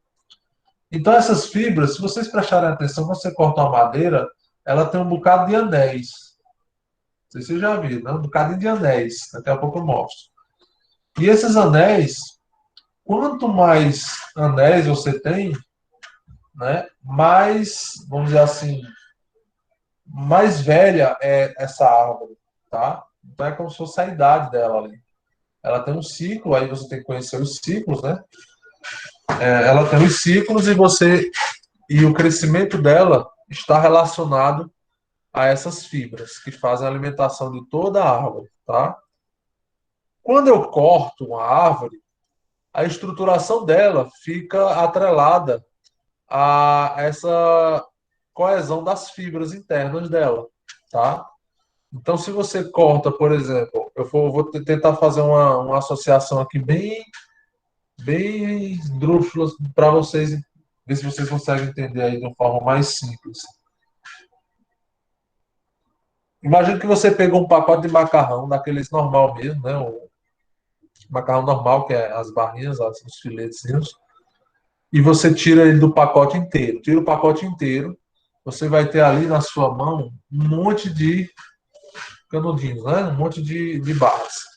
Então, essas fibras, se vocês prestarem atenção, quando você corta uma madeira, ela tem um bocado de anéis. Não sei se vocês já viram, né? Um bocadinho de anéis. Daqui a pouco eu mostro. E esses anéis, quanto mais anéis você tem, né, mais, vamos dizer assim, mais velha é essa árvore, tá? Então é como se fosse a idade dela ali. Ela tem um ciclo, aí você tem que conhecer os ciclos, né? Ela tem os ciclos e o crescimento dela está relacionado a essas fibras que fazem a alimentação de toda a árvore, tá? Quando eu corto uma árvore, a estruturação dela fica atrelada a essa coesão das fibras internas dela, tá? Então, se você corta, por exemplo, vou tentar fazer uma associação aqui bem esdrúxula para vocês, ver se vocês conseguem entender aí de uma forma mais simples. Imagina que você pegou um pacote de macarrão, daqueles normal mesmo, né? O macarrão normal, que é as barrinhas, os filetezinhos, e você tira ele do pacote inteiro. Tira o pacote inteiro, você vai ter ali na sua mão um monte de canudinhos, né? Um monte de barras.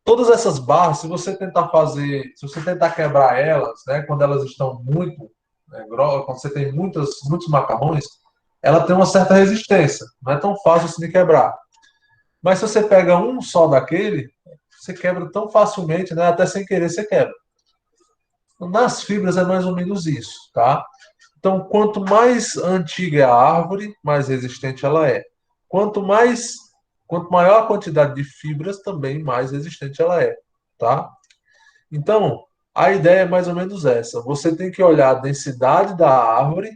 Todas essas barras, se você tentar quebrar elas, né? Quando elas estão muito, né, quando você tem muitos macarrões, ela tem uma certa resistência. Não é tão fácil assim de quebrar. Mas se você pega um só daquele, você quebra tão facilmente, né? Até sem querer você quebra. Nas fibras é mais ou menos isso, tá? Então, quanto mais antiga é a árvore, mais resistente ela é. Quanto mais, quanto maior a quantidade de fibras, também mais resistente ela é, tá? Então, a ideia é mais ou menos essa. Você tem que olhar a densidade da árvore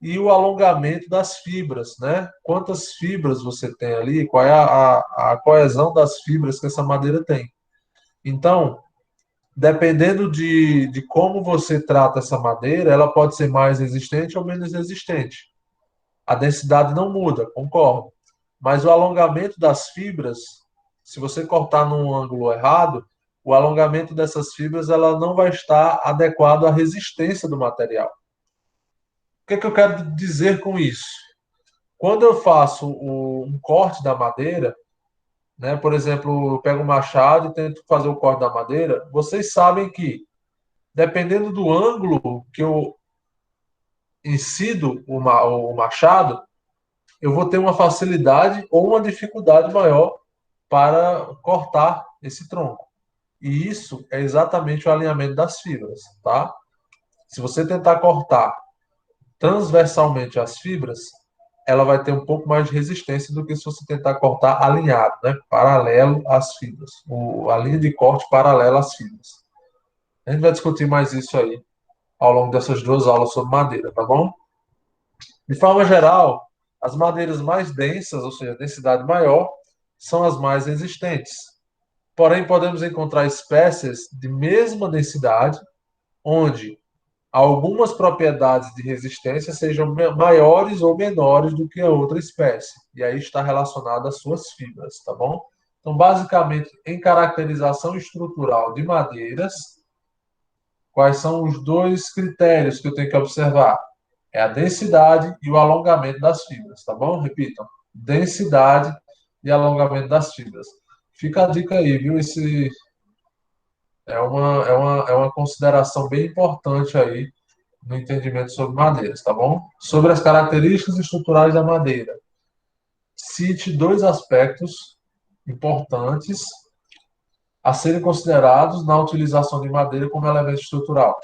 e o alongamento das fibras, né? Quantas fibras você tem ali, qual é a coesão das fibras que essa madeira tem. Então, dependendo de como você trata essa madeira, ela pode ser mais resistente ou menos resistente. A densidade não muda, concordo. Mas o alongamento das fibras, se você cortar num ângulo errado, o alongamento dessas fibras ela não vai estar adequado à resistência do material. O que é que eu quero dizer com isso? Quando eu faço um corte da madeira, né, por exemplo, eu pego um machado e tento fazer o corte da madeira, vocês sabem que, dependendo do ângulo que eu incido o machado, eu vou ter uma facilidade ou uma dificuldade maior para cortar esse tronco. E isso é exatamente o alinhamento das fibras, tá? Se você tentar cortar transversalmente as fibras, ela vai ter um pouco mais de resistência do que se você tentar cortar alinhado, né? Paralelo às fibras. A linha de corte paralela às fibras. A gente vai discutir mais isso aí ao longo dessas duas aulas sobre madeira, tá bom? De forma geral, as madeiras mais densas, ou seja, densidade maior, são as mais resistentes. Porém, podemos encontrar espécies de mesma densidade, onde algumas propriedades de resistência sejam maiores ou menores do que a outra espécie. E aí está relacionado às suas fibras, tá bom? Então, basicamente, em caracterização estrutural de madeiras, quais são os dois critérios que eu tenho que observar? É a densidade e o alongamento das fibras, tá bom? Repitam. Densidade e alongamento das fibras. Fica a dica aí, viu? É uma consideração bem importante aí no entendimento sobre madeiras, tá bom? Sobre as características estruturais da madeira. Cite dois aspectos importantes a serem considerados na utilização de madeira como elemento estrutural: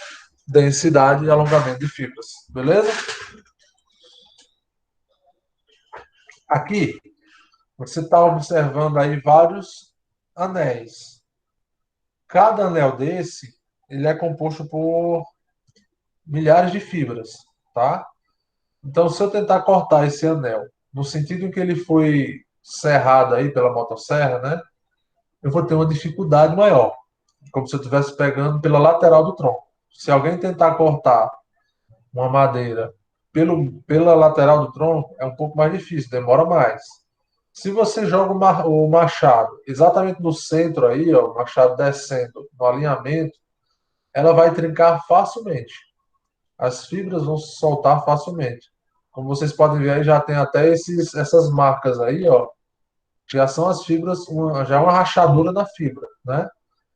densidade e alongamento de fibras. Beleza? Aqui, você está observando aí vários anéis. Cada anel desse, ele é composto por milhares de fibras, tá? Então, se eu tentar cortar esse anel, no sentido em que ele foi serrado aí pela motosserra, né? Eu vou ter uma dificuldade maior, como se eu estivesse pegando pela lateral do tronco. Se alguém tentar cortar uma madeira pela lateral do tronco, é um pouco mais difícil, demora mais. Se você joga o machado exatamente no centro aí, ó, o machado descendo no alinhamento, ela vai trincar facilmente. As fibras vão se soltar facilmente. Como vocês podem ver aí, já tem até essas marcas aí, ó, que já são as fibras, já é uma rachadura na fibra, né?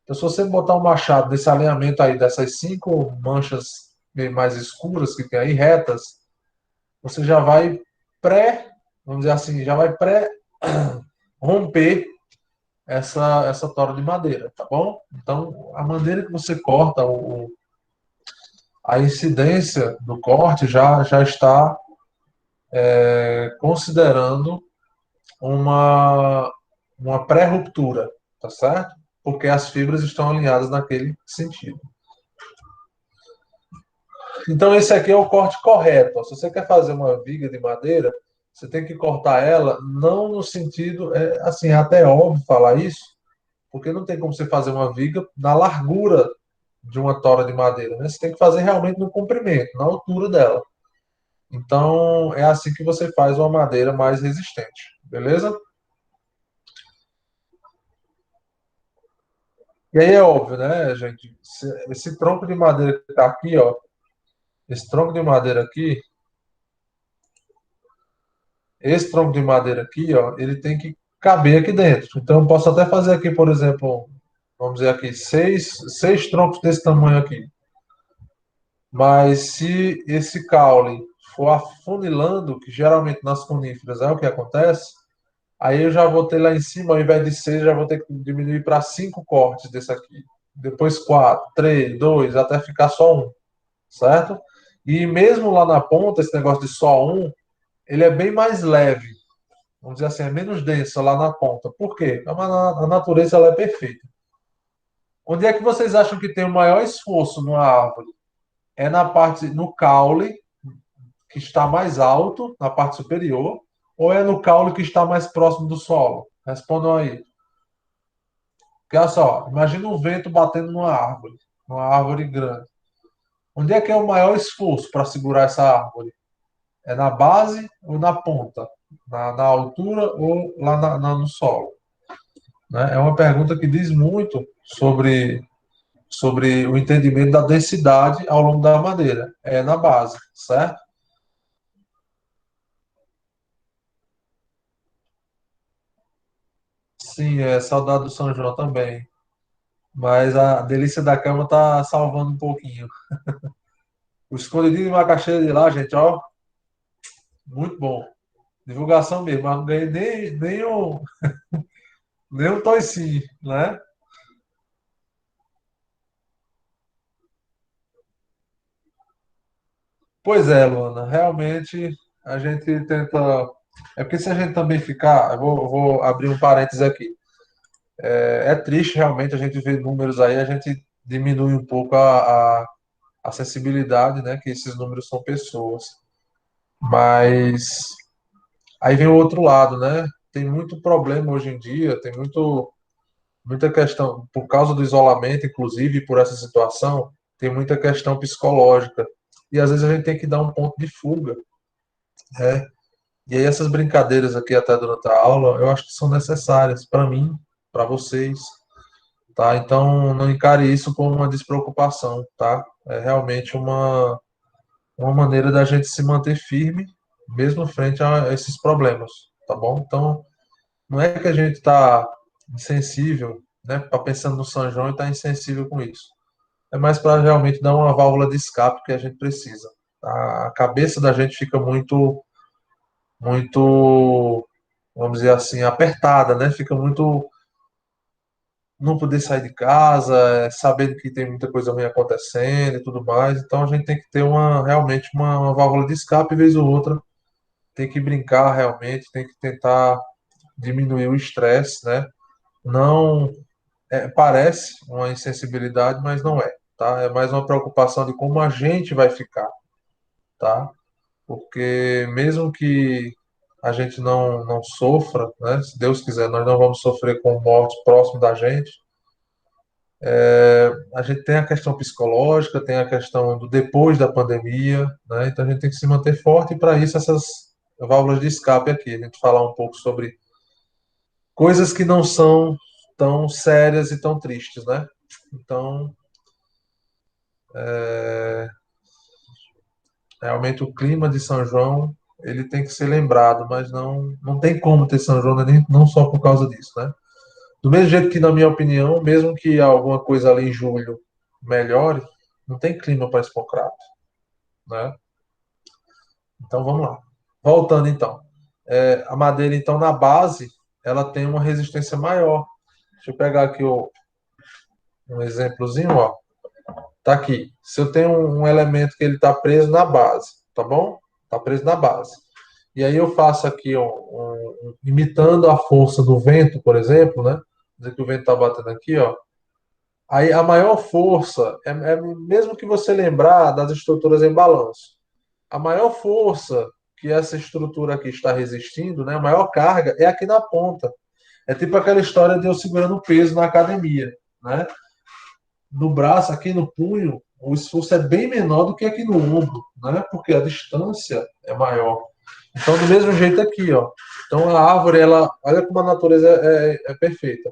Então, se você botar um machado nesse alinhamento aí, dessas 5 manchas meio mais escuras que tem aí, retas, você já vai vamos dizer assim, já vai romper essa tora de madeira, tá bom? Então, a maneira que você corta, a incidência do corte já está considerando uma, uma pré-ruptura, tá certo? Porque as fibras estão alinhadas naquele sentido. Então, esse aqui é o corte correto. Se você quer fazer uma viga de madeira, você tem que cortar ela não no sentido, assim, é até óbvio falar isso, porque não tem como você fazer uma viga na largura de uma tora de madeira, né? Você tem que fazer realmente no comprimento, na altura dela. Então, é assim que você faz uma madeira mais resistente, beleza? E aí é óbvio, né, gente? Esse tronco de madeira que está aqui, ó, esse tronco de madeira aqui, esse tronco de madeira aqui, ó, ele tem que caber aqui dentro. Então, eu posso até fazer aqui, por exemplo, vamos dizer aqui, seis troncos desse tamanho aqui. Mas se esse caule for afunilando, que geralmente nas coníferas é o que acontece, aí eu já vou ter lá em cima, ao invés de 6, já vou ter que diminuir para 5 cortes desse aqui. Depois 4, 3, 2, até ficar só um, certo? E mesmo lá na ponta, esse negócio de só um, ele é bem mais leve. Vamos dizer assim, é menos denso lá na ponta. Por quê? A natureza ela é perfeita. Onde é que vocês acham que tem o maior esforço numa árvore? É na parte, no caule, que está mais alto, na parte superior, ou é no caule que está mais próximo do solo? Respondam aí. Porque olha só, imagina um vento batendo numa árvore grande. Onde é que é o maior esforço para segurar essa árvore? É na base ou na ponta? Na altura ou lá no solo? Né? É uma pergunta que diz muito sobre o entendimento da densidade ao longo da madeira. É na base, certo? Sim, é saudade do São João também. Mas a delícia da cama tá salvando um pouquinho. O escondidinho de macaxeira de lá, gente, ó, muito bom. Divulgação mesmo, mas não ganhei nem um toicinho, né? Pois é, Luana, realmente a gente tenta. É porque se a gente também ficar, eu vou abrir um parênteses aqui. É triste realmente a gente ver números aí, a gente diminui um pouco a sensibilidade, né? Que esses números são pessoas. Mas aí vem o outro lado, né? Tem muito problema hoje em dia, tem muita questão, por causa do isolamento, inclusive por essa situação, tem muita questão psicológica. E às vezes a gente tem que dar um ponto de fuga, né? E aí essas brincadeiras aqui até durante a aula, eu acho que são necessárias para mim, para vocês, tá? Então não encare isso como uma despreocupação, tá? É realmente uma maneira da gente se manter firme, mesmo frente a esses problemas, tá bom? Então não é que a gente está insensível, né? Tá pensando no São João e está insensível com isso. É mais para realmente dar uma válvula de escape que a gente precisa. A cabeça da gente fica muito, vamos dizer assim, apertada, né? Fica muito não poder sair de casa, sabendo que tem muita coisa ruim acontecendo e tudo mais. Então a gente tem que ter realmente uma válvula de escape, vez ou outra, tem que brincar realmente, tem que tentar diminuir o estresse, né? Não parece uma insensibilidade, mas não é, tá? É mais uma preocupação de como a gente vai ficar, tá? porque mesmo que a gente não sofra, né? Se Deus quiser, nós não vamos sofrer com mortes próximo da gente. A gente tem a questão psicológica, tem a questão do depois da pandemia, né? Então a gente tem que se manter forte e para isso essas válvulas de escape aqui, a gente falar um pouco sobre coisas que não são tão sérias e tão tristes, né? Então, realmente o clima de São João, ele tem que ser lembrado, mas não tem como ter São João, né? Não só por causa disso, né? Do mesmo jeito que, na minha opinião, mesmo que alguma coisa ali em julho melhore, não tem clima para Expocrato, né? Então vamos lá. Voltando então. A madeira, então, na base, ela tem uma resistência maior. Deixa eu pegar aqui um exemplozinho, ó. Tá aqui. Se eu tenho um elemento que ele está preso na base, tá bom? Está preso na base. E aí eu faço aqui, ó, imitando a força do vento, por exemplo, né? Dizer que o vento está batendo aqui, ó. Aí a maior força é mesmo que você lembrar das estruturas em balanço. A maior força que essa estrutura aqui está resistindo, né? A maior carga é aqui na ponta. É tipo aquela história de eu segurando peso na academia, né? No braço, aqui no punho, o esforço é bem menor do que aqui no ombro, né? Porque a distância é maior. Então, do mesmo jeito aqui, ó. Então, a árvore, ela, olha como a natureza é perfeita.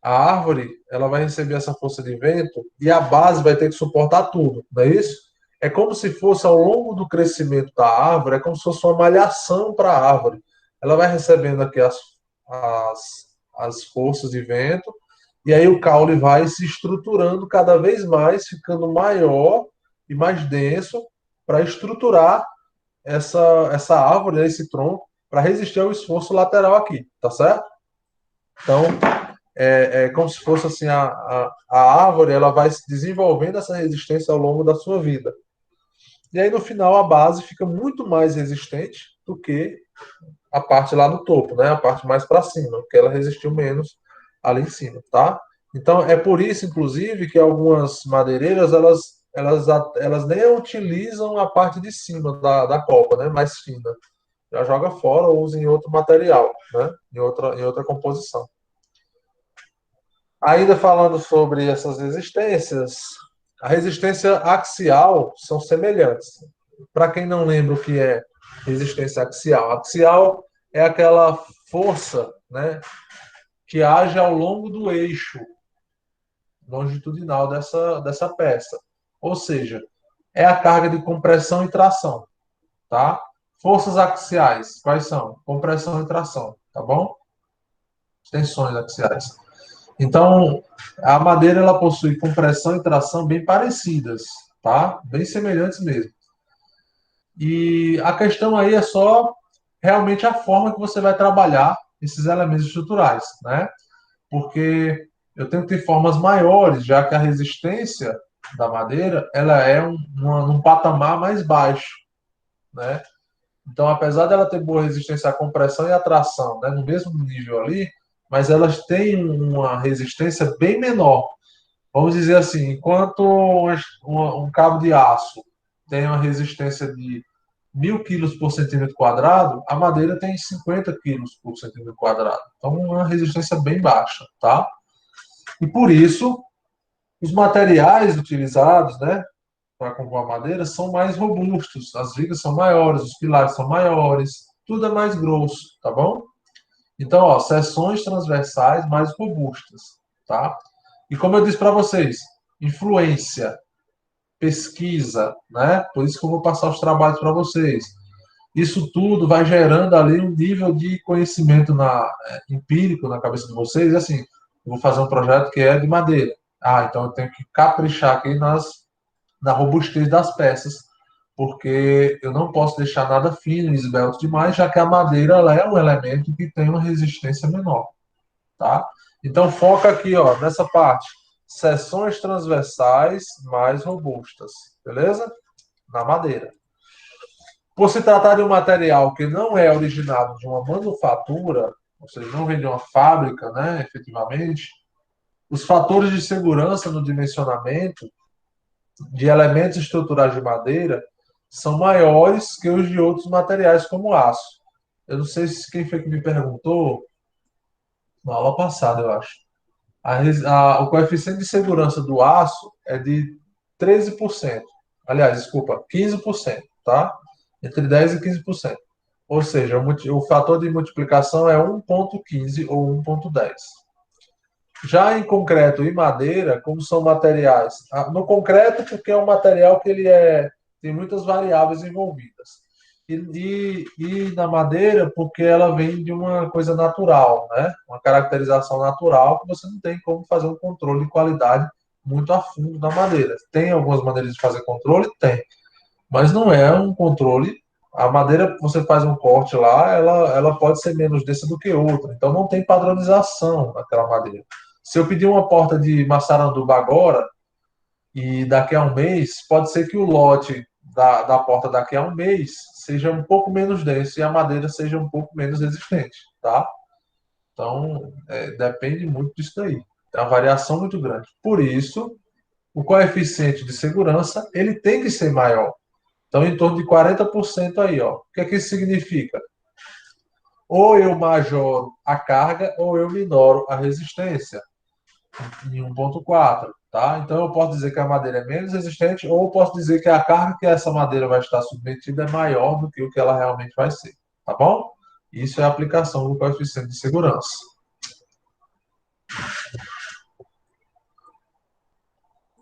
A árvore, ela vai receber essa força de vento e a base vai ter que suportar tudo, não é isso? É como se fosse ao longo do crescimento da árvore, é como se fosse uma malhação para a árvore. Ela vai recebendo aqui as, as forças de vento e aí o caule vai se estruturando cada vez mais, ficando maior e mais denso para estruturar essa árvore, né, esse tronco, para resistir ao esforço lateral aqui, tá certo? Então, é como se fosse assim, a árvore ela vai se desenvolvendo essa resistência ao longo da sua vida. E aí, no final, a base fica muito mais resistente do que a parte lá no topo, né? A parte mais para cima, porque ela resistiu menos ali em cima, tá? Então, é por isso, inclusive, que algumas madeireiras, elas nem utilizam a parte de cima da copa, né? Mais fina. Já joga fora ou usa em outro material, né? Em outra composição. Ainda falando sobre essas resistências, a resistência axial são semelhantes. Para quem não lembra o que é resistência axial, axial é aquela força, né, que age ao longo do eixo longitudinal dessa peça. Ou seja, é a carga de compressão e tração, tá? Forças axiais, quais são? Compressão e tração, tá bom? Tensões axiais. Então, a madeira ela possui compressão e tração bem parecidas, tá? Bem semelhantes mesmo. E a questão aí é só realmente a forma que você vai trabalhar esses elementos estruturais, né? Porque eu tenho que ter formas maiores, já que a resistência da madeira ela é num patamar mais baixo, né? Então, apesar dela ter boa resistência à compressão e à tração, né, no mesmo nível ali, mas elas têm uma resistência bem menor. Vamos dizer assim, enquanto um cabo de aço tem uma resistência de 1.000 quilos por centímetro quadrado, a madeira tem 50 quilos por centímetro quadrado. Então, uma resistência bem baixa, tá? E por isso, os materiais utilizados, né, para compor a madeira são mais robustos, as vigas são maiores, os pilares são maiores, tudo é mais grosso, tá bom? Então, ó, seções transversais mais robustas, tá? E como eu disse para vocês, influência, pesquisa, né? Por isso que eu vou passar os trabalhos para vocês. Isso tudo vai gerando ali um nível de conhecimento empírico na cabeça de vocês. E assim, eu vou fazer um projeto que é de madeira. Ah, então eu tenho que caprichar aqui na robustez das peças, porque eu não posso deixar nada fino e esbelto demais, já que a madeira ela é um elemento que tem uma resistência menor, tá? Então foca aqui, ó, nessa parte, seções transversais mais robustas, beleza? Na madeira. Por se tratar de um material que não é originado de uma manufatura, ou seja, não vem de uma fábrica, né, efetivamente, os fatores de segurança no dimensionamento de elementos estruturais de madeira são maiores que os de outros materiais, como o aço. Eu não sei se quem foi que me perguntou, na aula passada, eu acho. O coeficiente de segurança do aço é de 13%. Aliás, desculpa, 15%, tá? Entre 10 e 15%. Ou seja, o fator de multiplicação é 1,15 ou 1,10. Já em concreto e madeira, como são materiais, no concreto porque é um material que tem muitas variáveis envolvidas. E na madeira porque ela vem de uma coisa natural, né? Uma caracterização natural que você não tem como fazer um controle de qualidade muito a fundo da madeira. Tem algumas maneiras de fazer controle? Tem. Mas não é um controle. A madeira, você faz um corte lá, ela pode ser menos densa do que outra. Então não tem padronização naquela madeira. Se eu pedir uma porta de maçaranduba agora, e daqui a um mês, pode ser que o lote da porta daqui a um mês seja um pouco menos denso e a madeira seja um pouco menos resistente, tá? Então, depende muito disso daí. Tem uma variação muito grande. Por isso, o coeficiente de segurança, ele tem que ser maior. Então, em torno de 40% aí, ó. O que é que isso significa? Ou eu majoro a carga, ou eu minoro a resistência em 1,4, tá? Então, eu posso dizer que a madeira é menos resistente, ou eu posso dizer que a carga que essa madeira vai estar submetida é maior do que o que ela realmente vai ser, tá bom? Isso é a aplicação do coeficiente de segurança.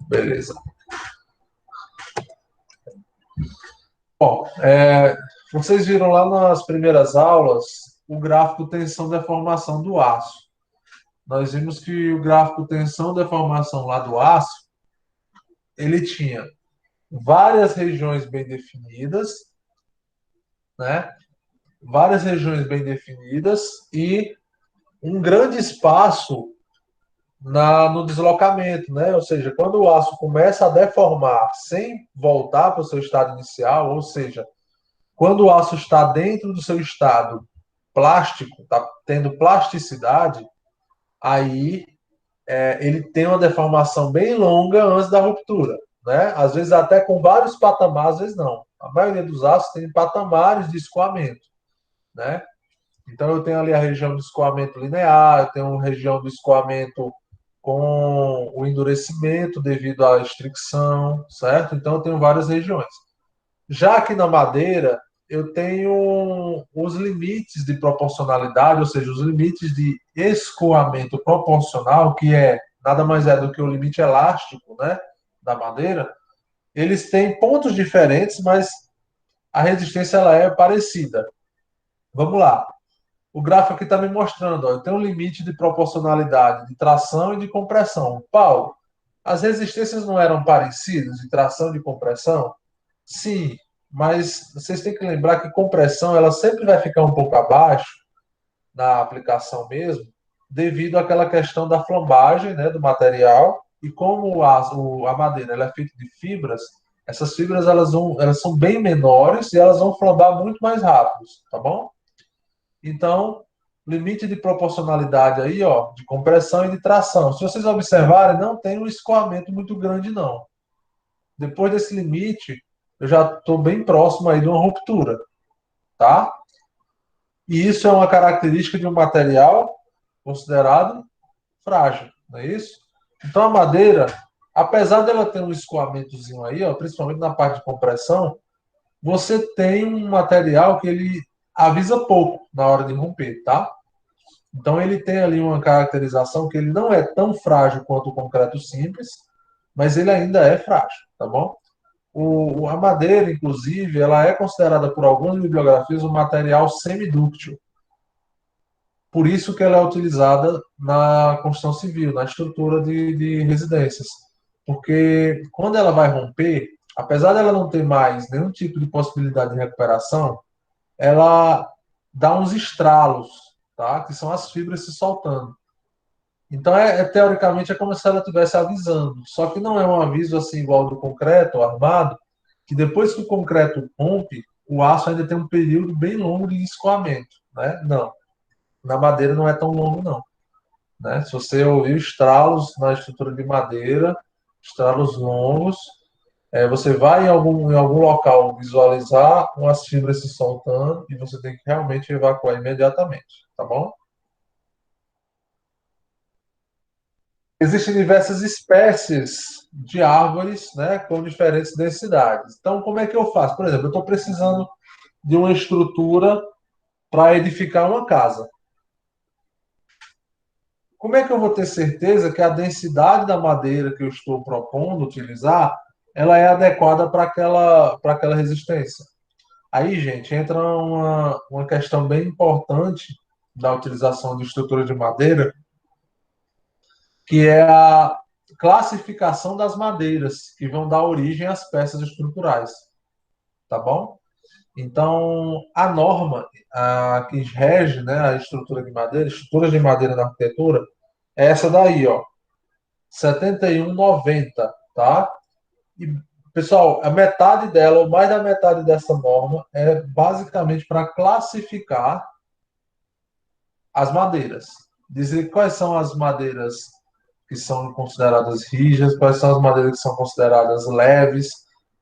Beleza. Bom, vocês viram lá nas primeiras aulas o gráfico tensão-deformação do aço. Nós vimos que o gráfico tensão-deformação lá do aço, ele tinha várias regiões bem definidas, né? Várias regiões bem definidas e um grande espaço no deslocamento, né? Ou seja, quando o aço começa a deformar sem voltar para o seu estado inicial, ou seja, quando o aço está dentro do seu estado plástico, está tendo plasticidade, aí ele tem uma deformação bem longa antes da ruptura, né? Às vezes até com vários patamares, às vezes não. A maioria dos aços tem patamares de escoamento, né? Então eu tenho ali a região do escoamento linear, eu tenho uma região do escoamento com o endurecimento devido à estricção, certo? Então eu tenho várias regiões. Já aqui na madeira, eu tenho os limites de proporcionalidade, ou seja, os limites de escoamento proporcional, que é nada mais é do que o limite elástico, né, da madeira. Eles têm pontos diferentes, mas a resistência ela é parecida. Vamos lá. O gráfico aqui está me mostrando, ó, eu tenho um limite de proporcionalidade de tração e de compressão. Paulo, as resistências não eram parecidas de tração e de compressão? Sim, mas vocês têm que lembrar que compressão ela sempre vai ficar um pouco abaixo na aplicação mesmo, devido àquela questão da flambagem, né, do material, e como a madeira ela é feita de fibras, essas fibras elas são bem menores e elas vão flambar muito mais rápido, tá bom? Então, limite de proporcionalidade aí, ó, de compressão e de tração. Se vocês observarem, não tem um escoamento muito grande, não. Depois desse limite, eu já estou bem próximo aí de uma ruptura, tá? E isso é uma característica de um material considerado frágil, não é isso? Então a madeira, apesar dela ter um escoamentozinho aí, ó, principalmente na parte de compressão, você tem um material que ele avisa pouco na hora de romper, tá? Então ele tem ali uma caracterização que ele não é tão frágil quanto o concreto simples, mas ele ainda é frágil, tá bom? A madeira, inclusive, ela é considerada por algumas bibliografias um material semidúctil. Por isso que ela é utilizada na construção civil, na estrutura de residências. Porque quando ela vai romper, apesar dela não ter mais nenhum tipo de possibilidade de recuperação, ela dá uns estralos, tá? Que são as fibras se soltando. Então, teoricamente, é como se ela estivesse avisando. Só que não é um aviso assim igual ao do concreto, armado, que depois que o concreto rompe, o aço ainda tem um período bem longo de escoamento, né? Não. Na madeira não é tão longo, não. Né? Se você ouvir estralos na estrutura de madeira, estralos longos, Você vai em algum local visualizar umas fibras se soltando e você tem que realmente evacuar imediatamente, tá bom? Existem diversas espécies de árvores, né, com diferentes densidades. Então, como é que eu faço? Por exemplo, eu estou precisando de uma estrutura para edificar uma casa. Como é que eu vou ter certeza que a densidade da madeira que eu estou propondo utilizar, ela é adequada para aquela resistência? Aí, gente, entra uma questão bem importante da utilização de estrutura de madeira, que é a classificação das madeiras que vão dar origem às peças estruturais, tá bom? Então, a norma que rege, né, a estrutura de madeira, estruturas de madeira na arquitetura, é essa daí, ó, 7190, tá? E, pessoal, a metade dela, ou mais da metade dessa norma, é basicamente para classificar as madeiras. Dizer quais são as madeiras que são consideradas rígidas, quais são as madeiras que são consideradas leves,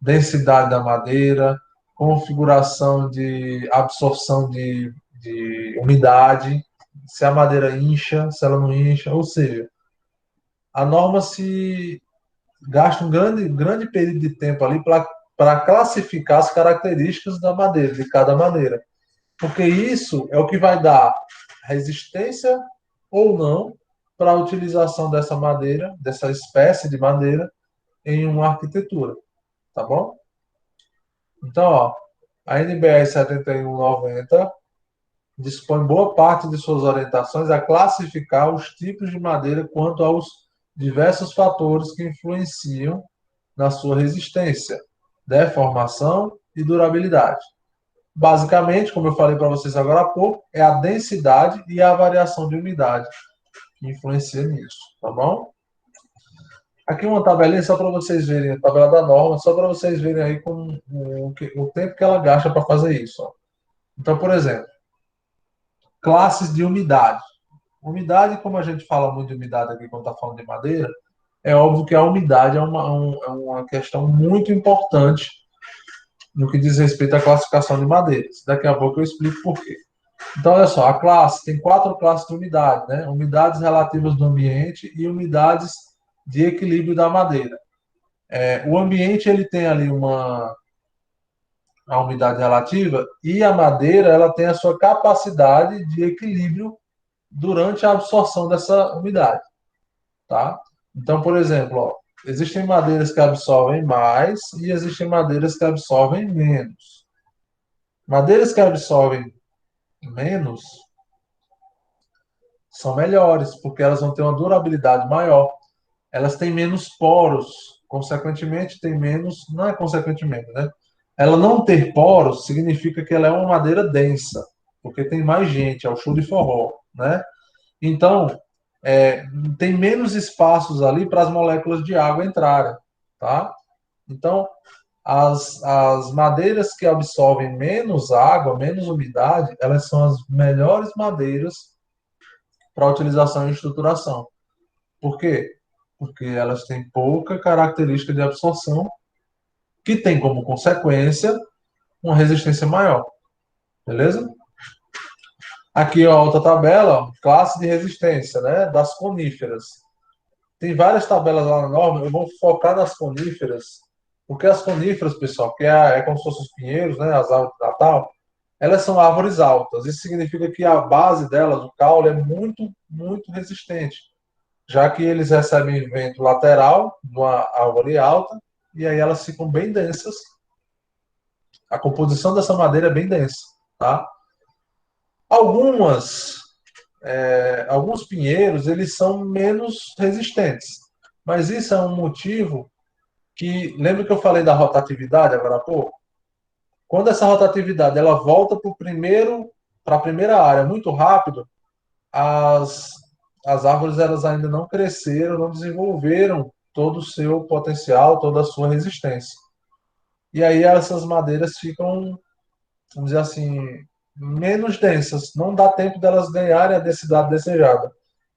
densidade da madeira, configuração de absorção de umidade, se a madeira incha, se ela não incha, ou seja, a norma se gasta um grande período de tempo ali para classificar as características da madeira, de cada madeira. Porque isso é o que vai dar resistência ou não para a utilização dessa madeira, dessa espécie de madeira, em uma arquitetura. Tá bom? Então, ó, a NBR 7190 dispõe boa parte de suas orientações a classificar os tipos de madeira quanto aos diversos fatores que influenciam na sua resistência, deformação e durabilidade. Basicamente, como eu falei para vocês agora há pouco, é a densidade e a variação de umidade que influencia nisso, tá bom? Aqui uma tabelinha só para vocês verem, a tabela da norma, só para vocês verem aí com o tempo que ela gasta para fazer isso. Ó. Então, por exemplo, classes de umidade. Umidade, como a gente fala muito de umidade aqui quando está falando de madeira, é óbvio que a umidade é uma questão muito importante no que diz respeito à classificação de madeiras. Daqui a pouco eu explico por quê. Então, olha só, a classe tem quatro classes de umidade, né? Umidades relativas do ambiente e umidades de equilíbrio da madeira. O ambiente ele tem ali a umidade relativa e a madeira ela tem a sua capacidade de equilíbrio durante a absorção dessa umidade, tá? Então, por exemplo, ó, existem madeiras que absorvem mais e existem madeiras que absorvem menos. Madeiras que absorvem menos são melhores, porque elas vão ter uma durabilidade maior. Elas têm menos poros, consequentemente tem menos, não é consequentemente, né? Ela não ter poros significa que ela é uma madeira densa, porque tem mais gente, é o show de forró, né? Então, é, tem menos espaços ali para as moléculas de água entrarem, tá? Então, as madeiras que absorvem menos água, menos umidade, elas são as melhores madeiras para utilização em estruturação. Por quê? Porque elas têm pouca característica de absorção, que tem como consequência uma resistência maior. Beleza? Aqui, ó, outra tabela, ó, classe de resistência, né, das coníferas. Tem várias tabelas lá na norma, eu vou focar nas coníferas, porque as coníferas, pessoal, que é como se fossem os pinheiros, né, as árvores de Natal, elas são árvores altas. Isso significa que a base delas, o caule, é muito resistente, já que eles recebem vento lateral de uma árvore alta, e aí elas ficam bem densas. A composição dessa madeira é bem densa, tá? Algumas, alguns pinheiros, eles são menos resistentes, mas isso é um motivo que, lembra que eu falei da rotatividade agora há pouco? Quando essa rotatividade ela volta para a primeira área muito rápido, as, as árvores elas ainda não cresceram, não desenvolveram todo o seu potencial, toda a sua resistência. E aí essas madeiras ficam, vamos dizer assim, menos densas, não dá tempo delas ganharem a densidade desejada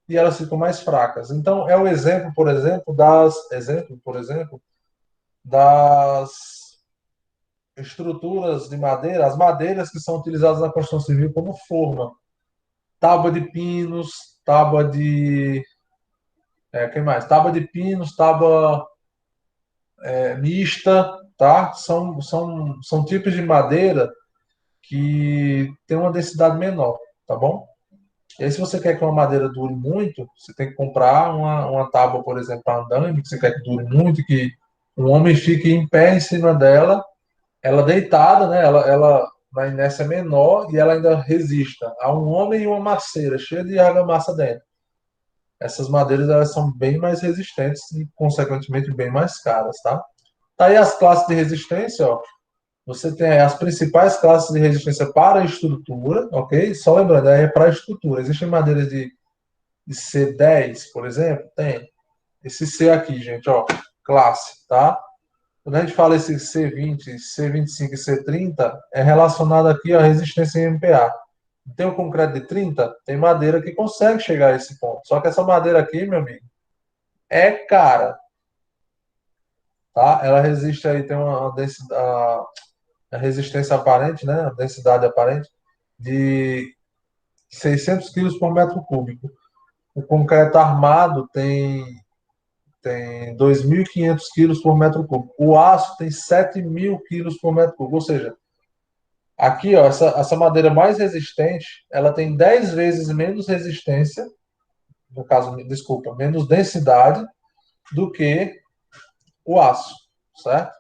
e elas ficam mais fracas. Então é o exemplo, por exemplo, das estruturas de madeira, as madeiras que são utilizadas na construção civil como forma. Tábua de pinos, tábua de. Quem mais? Tábua de pinos, tábua mista, tá? São tipos de madeira que tem uma densidade menor, tá bom? E aí, se você quer que uma madeira dure muito, você tem que comprar uma tábua, por exemplo, para andame, que você quer que dure muito, que um homem fique em pé em cima dela, ela deitada, né? Ela na inércia é menor e ela ainda resista a um homem e uma maceira cheia de argamassa dentro. Essas madeiras elas são bem mais resistentes e, consequentemente, bem mais caras, tá? Tá aí as classes de resistência, ó. Você tem as principais classes de resistência para a estrutura, ok? Só lembrando, é para a estrutura. Existem madeiras de C10, por exemplo? Tem. Esse C aqui, gente, ó, classe, tá? Quando a gente fala esse C20, C25 e C30, é relacionado aqui à resistência em MPa. Tem o concreto de 30, tem madeira que consegue chegar a esse ponto. Só que essa madeira aqui, meu amigo, é cara, tá? Ela resiste aí, tem uma densidade, a resistência aparente, né? A densidade aparente de 600 quilos por metro cúbico. O concreto armado tem 2.500 quilos por metro cúbico. O aço tem 7.000 quilos por metro cúbico. Ou seja, aqui, ó, essa madeira mais resistente, ela tem 10 vezes menos resistência, no caso, desculpa, menos densidade do que o aço, certo?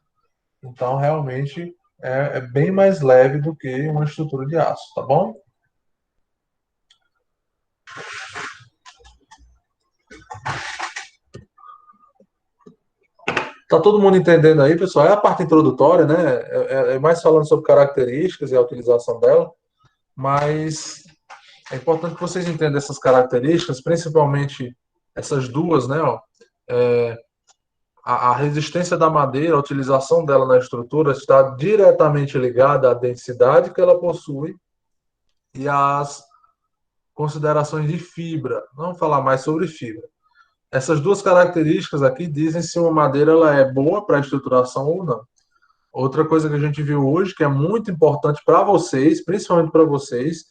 Então, realmente, é bem mais leve do que uma estrutura de aço, tá bom? Tá todo mundo entendendo aí, pessoal? É a parte introdutória, né? É mais falando sobre características e a utilização dela, mas é importante que vocês entendam essas características, principalmente essas duas, né? Ó, é, a resistência da madeira, a utilização dela na estrutura está diretamente ligada à densidade que ela possui e às considerações de fibra. Vamos falar mais sobre fibra. Essas duas características aqui dizem se uma madeira ela é boa para estruturação ou não. Outra coisa que a gente viu hoje, que é muito importante para vocês, principalmente para vocês,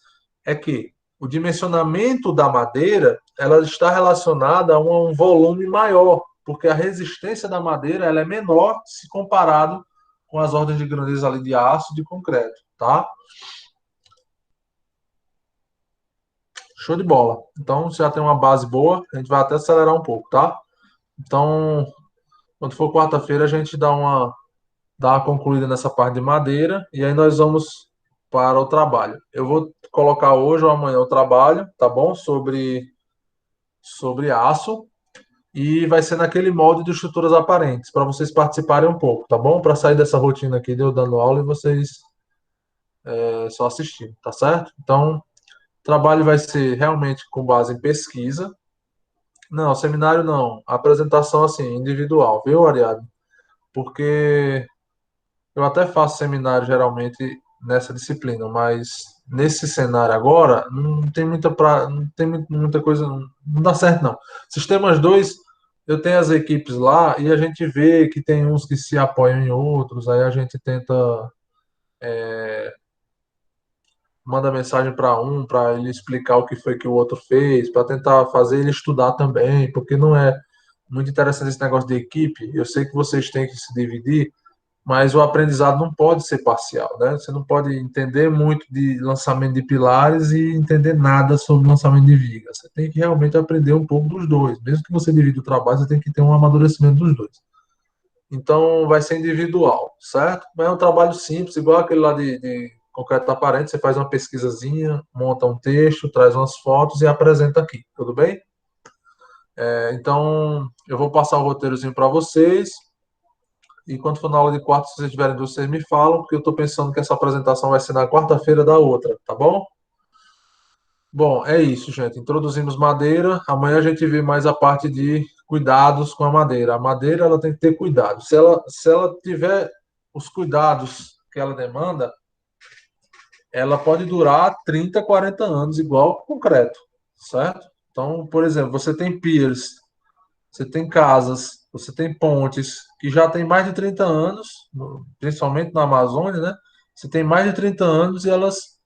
é que o dimensionamento da madeira ela está relacionada a um volume maior, porque a resistência da madeira ela é menor se comparado com as ordens de grandeza ali de aço e de concreto, tá? Show de bola. Então, você já tem uma base boa, a gente vai até acelerar um pouco, tá? Então, quando for quarta-feira, a gente dá uma concluída nessa parte de madeira e aí nós vamos para o trabalho. Eu vou colocar hoje ou amanhã o trabalho, tá bom? Sobre aço e vai ser naquele molde de estruturas aparentes, para vocês participarem um pouco, tá bom? Para sair dessa rotina aqui de eu dando aula e vocês só assistindo, tá certo? Então, o trabalho vai ser realmente com base em pesquisa. Não, seminário não. Apresentação assim, individual, viu, Ariadne? Porque eu até faço seminário geralmente nessa disciplina, mas nesse cenário agora não tem muita coisa, não dá certo não. Sistemas 2 eu tenho as equipes lá e a gente vê que tem uns que se apoiam em outros, aí a gente tenta manda mensagem para ele explicar o que foi que o outro fez, para tentar fazer ele estudar também, porque não é muito interessante esse negócio de equipe. Eu sei que vocês têm que se dividir, mas o aprendizado não pode ser parcial, né? Você não pode entender muito de lançamento de pilares e entender nada sobre lançamento de vigas. Você tem que realmente aprender um pouco dos dois. Mesmo que você divida o trabalho, você tem que ter um amadurecimento dos dois. Então, vai ser individual, certo? Mas é um trabalho simples, igual aquele lá de concreto aparente. Você faz uma pesquisazinha, monta um texto, traz umas fotos e apresenta aqui, tudo bem? Então, eu vou passar o roteirozinho para vocês. E quando for na aula de quarta, se vocês tiverem dúvidas, vocês me falam, porque eu estou pensando que essa apresentação vai ser na quarta-feira da outra, tá bom? Bom, é isso, gente. Introduzimos madeira. Amanhã a gente vê mais a parte de cuidados com a madeira. A madeira ela tem que ter cuidado. Se ela tiver os cuidados que ela demanda, ela pode durar 30, 40 anos, igual o concreto, certo? Então, por exemplo, você tem piers, você tem casas, Você tem pontes que já têm mais de 30 anos, principalmente na Amazônia, né? Você tem mais de 30 anos e elas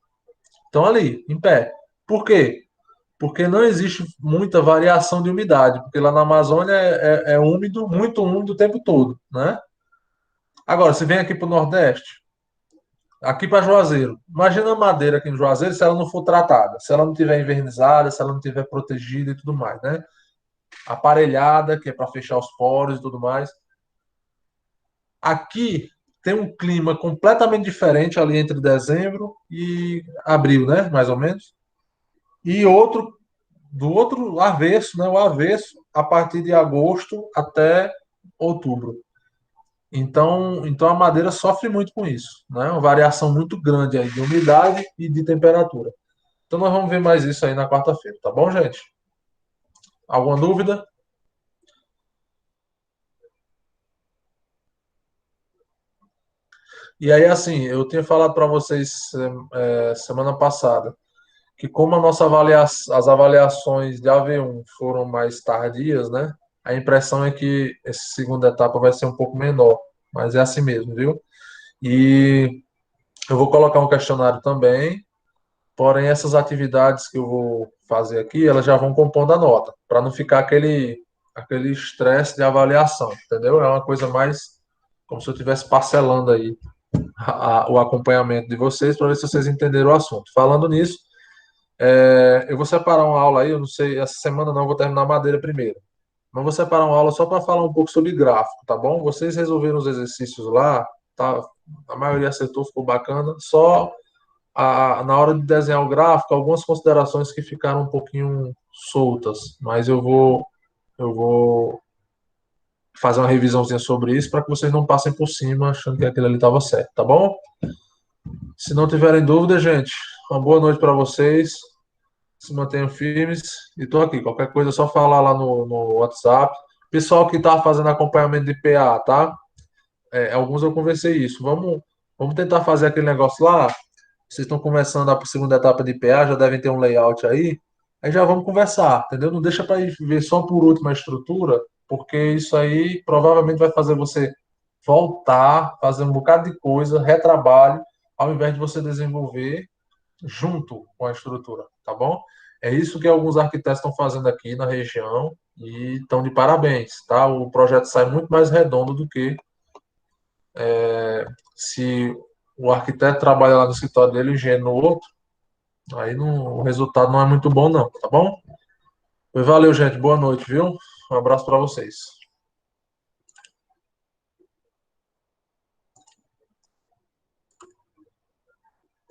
estão ali, em pé. Por quê? Porque não existe muita variação de umidade, porque lá na Amazônia é úmido, muito úmido o tempo todo, né? Agora, se vem aqui para o Nordeste, aqui para Juazeiro, imagina a madeira aqui no Juazeiro se ela não for tratada, se ela não tiver envernizada, se ela não tiver protegida e tudo mais, né? Aparelhada, que é para fechar os poros e tudo mais. Aqui tem um clima completamente diferente ali entre dezembro e abril, né? Mais ou menos. E outro do outro avesso, né? O avesso a partir de agosto até outubro. Então a madeira sofre muito com isso, né? Uma variação muito grande aí de umidade e de temperatura. Então nós vamos ver mais isso aí na quarta-feira, tá bom, gente? Alguma dúvida? E aí, assim, eu tinha falado para vocês semana passada que como as avaliações de AV1 foram mais tardias, né? A impressão é que essa segunda etapa vai ser um pouco menor, mas é assim mesmo, viu? E eu vou colocar um questionário também, porém essas atividades que eu vou fazer aqui, elas já vão compondo a nota, para não ficar aquele estresse de avaliação, entendeu? É uma coisa mais como se eu estivesse parcelando aí o acompanhamento de vocês para ver se vocês entenderam o assunto. Falando nisso, eu vou separar uma aula aí, eu não sei, essa semana não, eu vou terminar a madeira primeiro. Mas vou separar uma aula só para falar um pouco sobre gráfico, tá bom? Vocês resolveram os exercícios lá, tá? A maioria acertou, ficou bacana. Só na hora de desenhar o gráfico, algumas considerações que ficaram um pouquinho soltas, mas eu vou fazer uma revisãozinha sobre isso para que vocês não passem por cima achando que aquilo ali estava certo, tá bom? Se não tiverem dúvida, gente, uma boa noite para vocês. Se mantenham firmes e estou aqui. Qualquer coisa é só falar lá no WhatsApp. Pessoal que está fazendo acompanhamento de PA, tá? Alguns eu conversei isso. Vamos tentar fazer aquele negócio lá. Vocês estão começando a segunda etapa de PA, já devem ter um layout aí. Aí já vamos conversar, entendeu? Não deixa para ir ver só por última a estrutura, porque isso aí provavelmente vai fazer você voltar, fazer um bocado de coisa, retrabalho, ao invés de você desenvolver junto com a estrutura, tá bom? É isso que alguns arquitetos estão fazendo aqui na região e estão de parabéns, tá? O projeto sai muito mais redondo do que se o arquiteto trabalha lá no escritório dele e o engenheiro no outro, aí o resultado não é muito bom, não, tá bom? Valeu, gente. Boa noite, viu? Um abraço para vocês.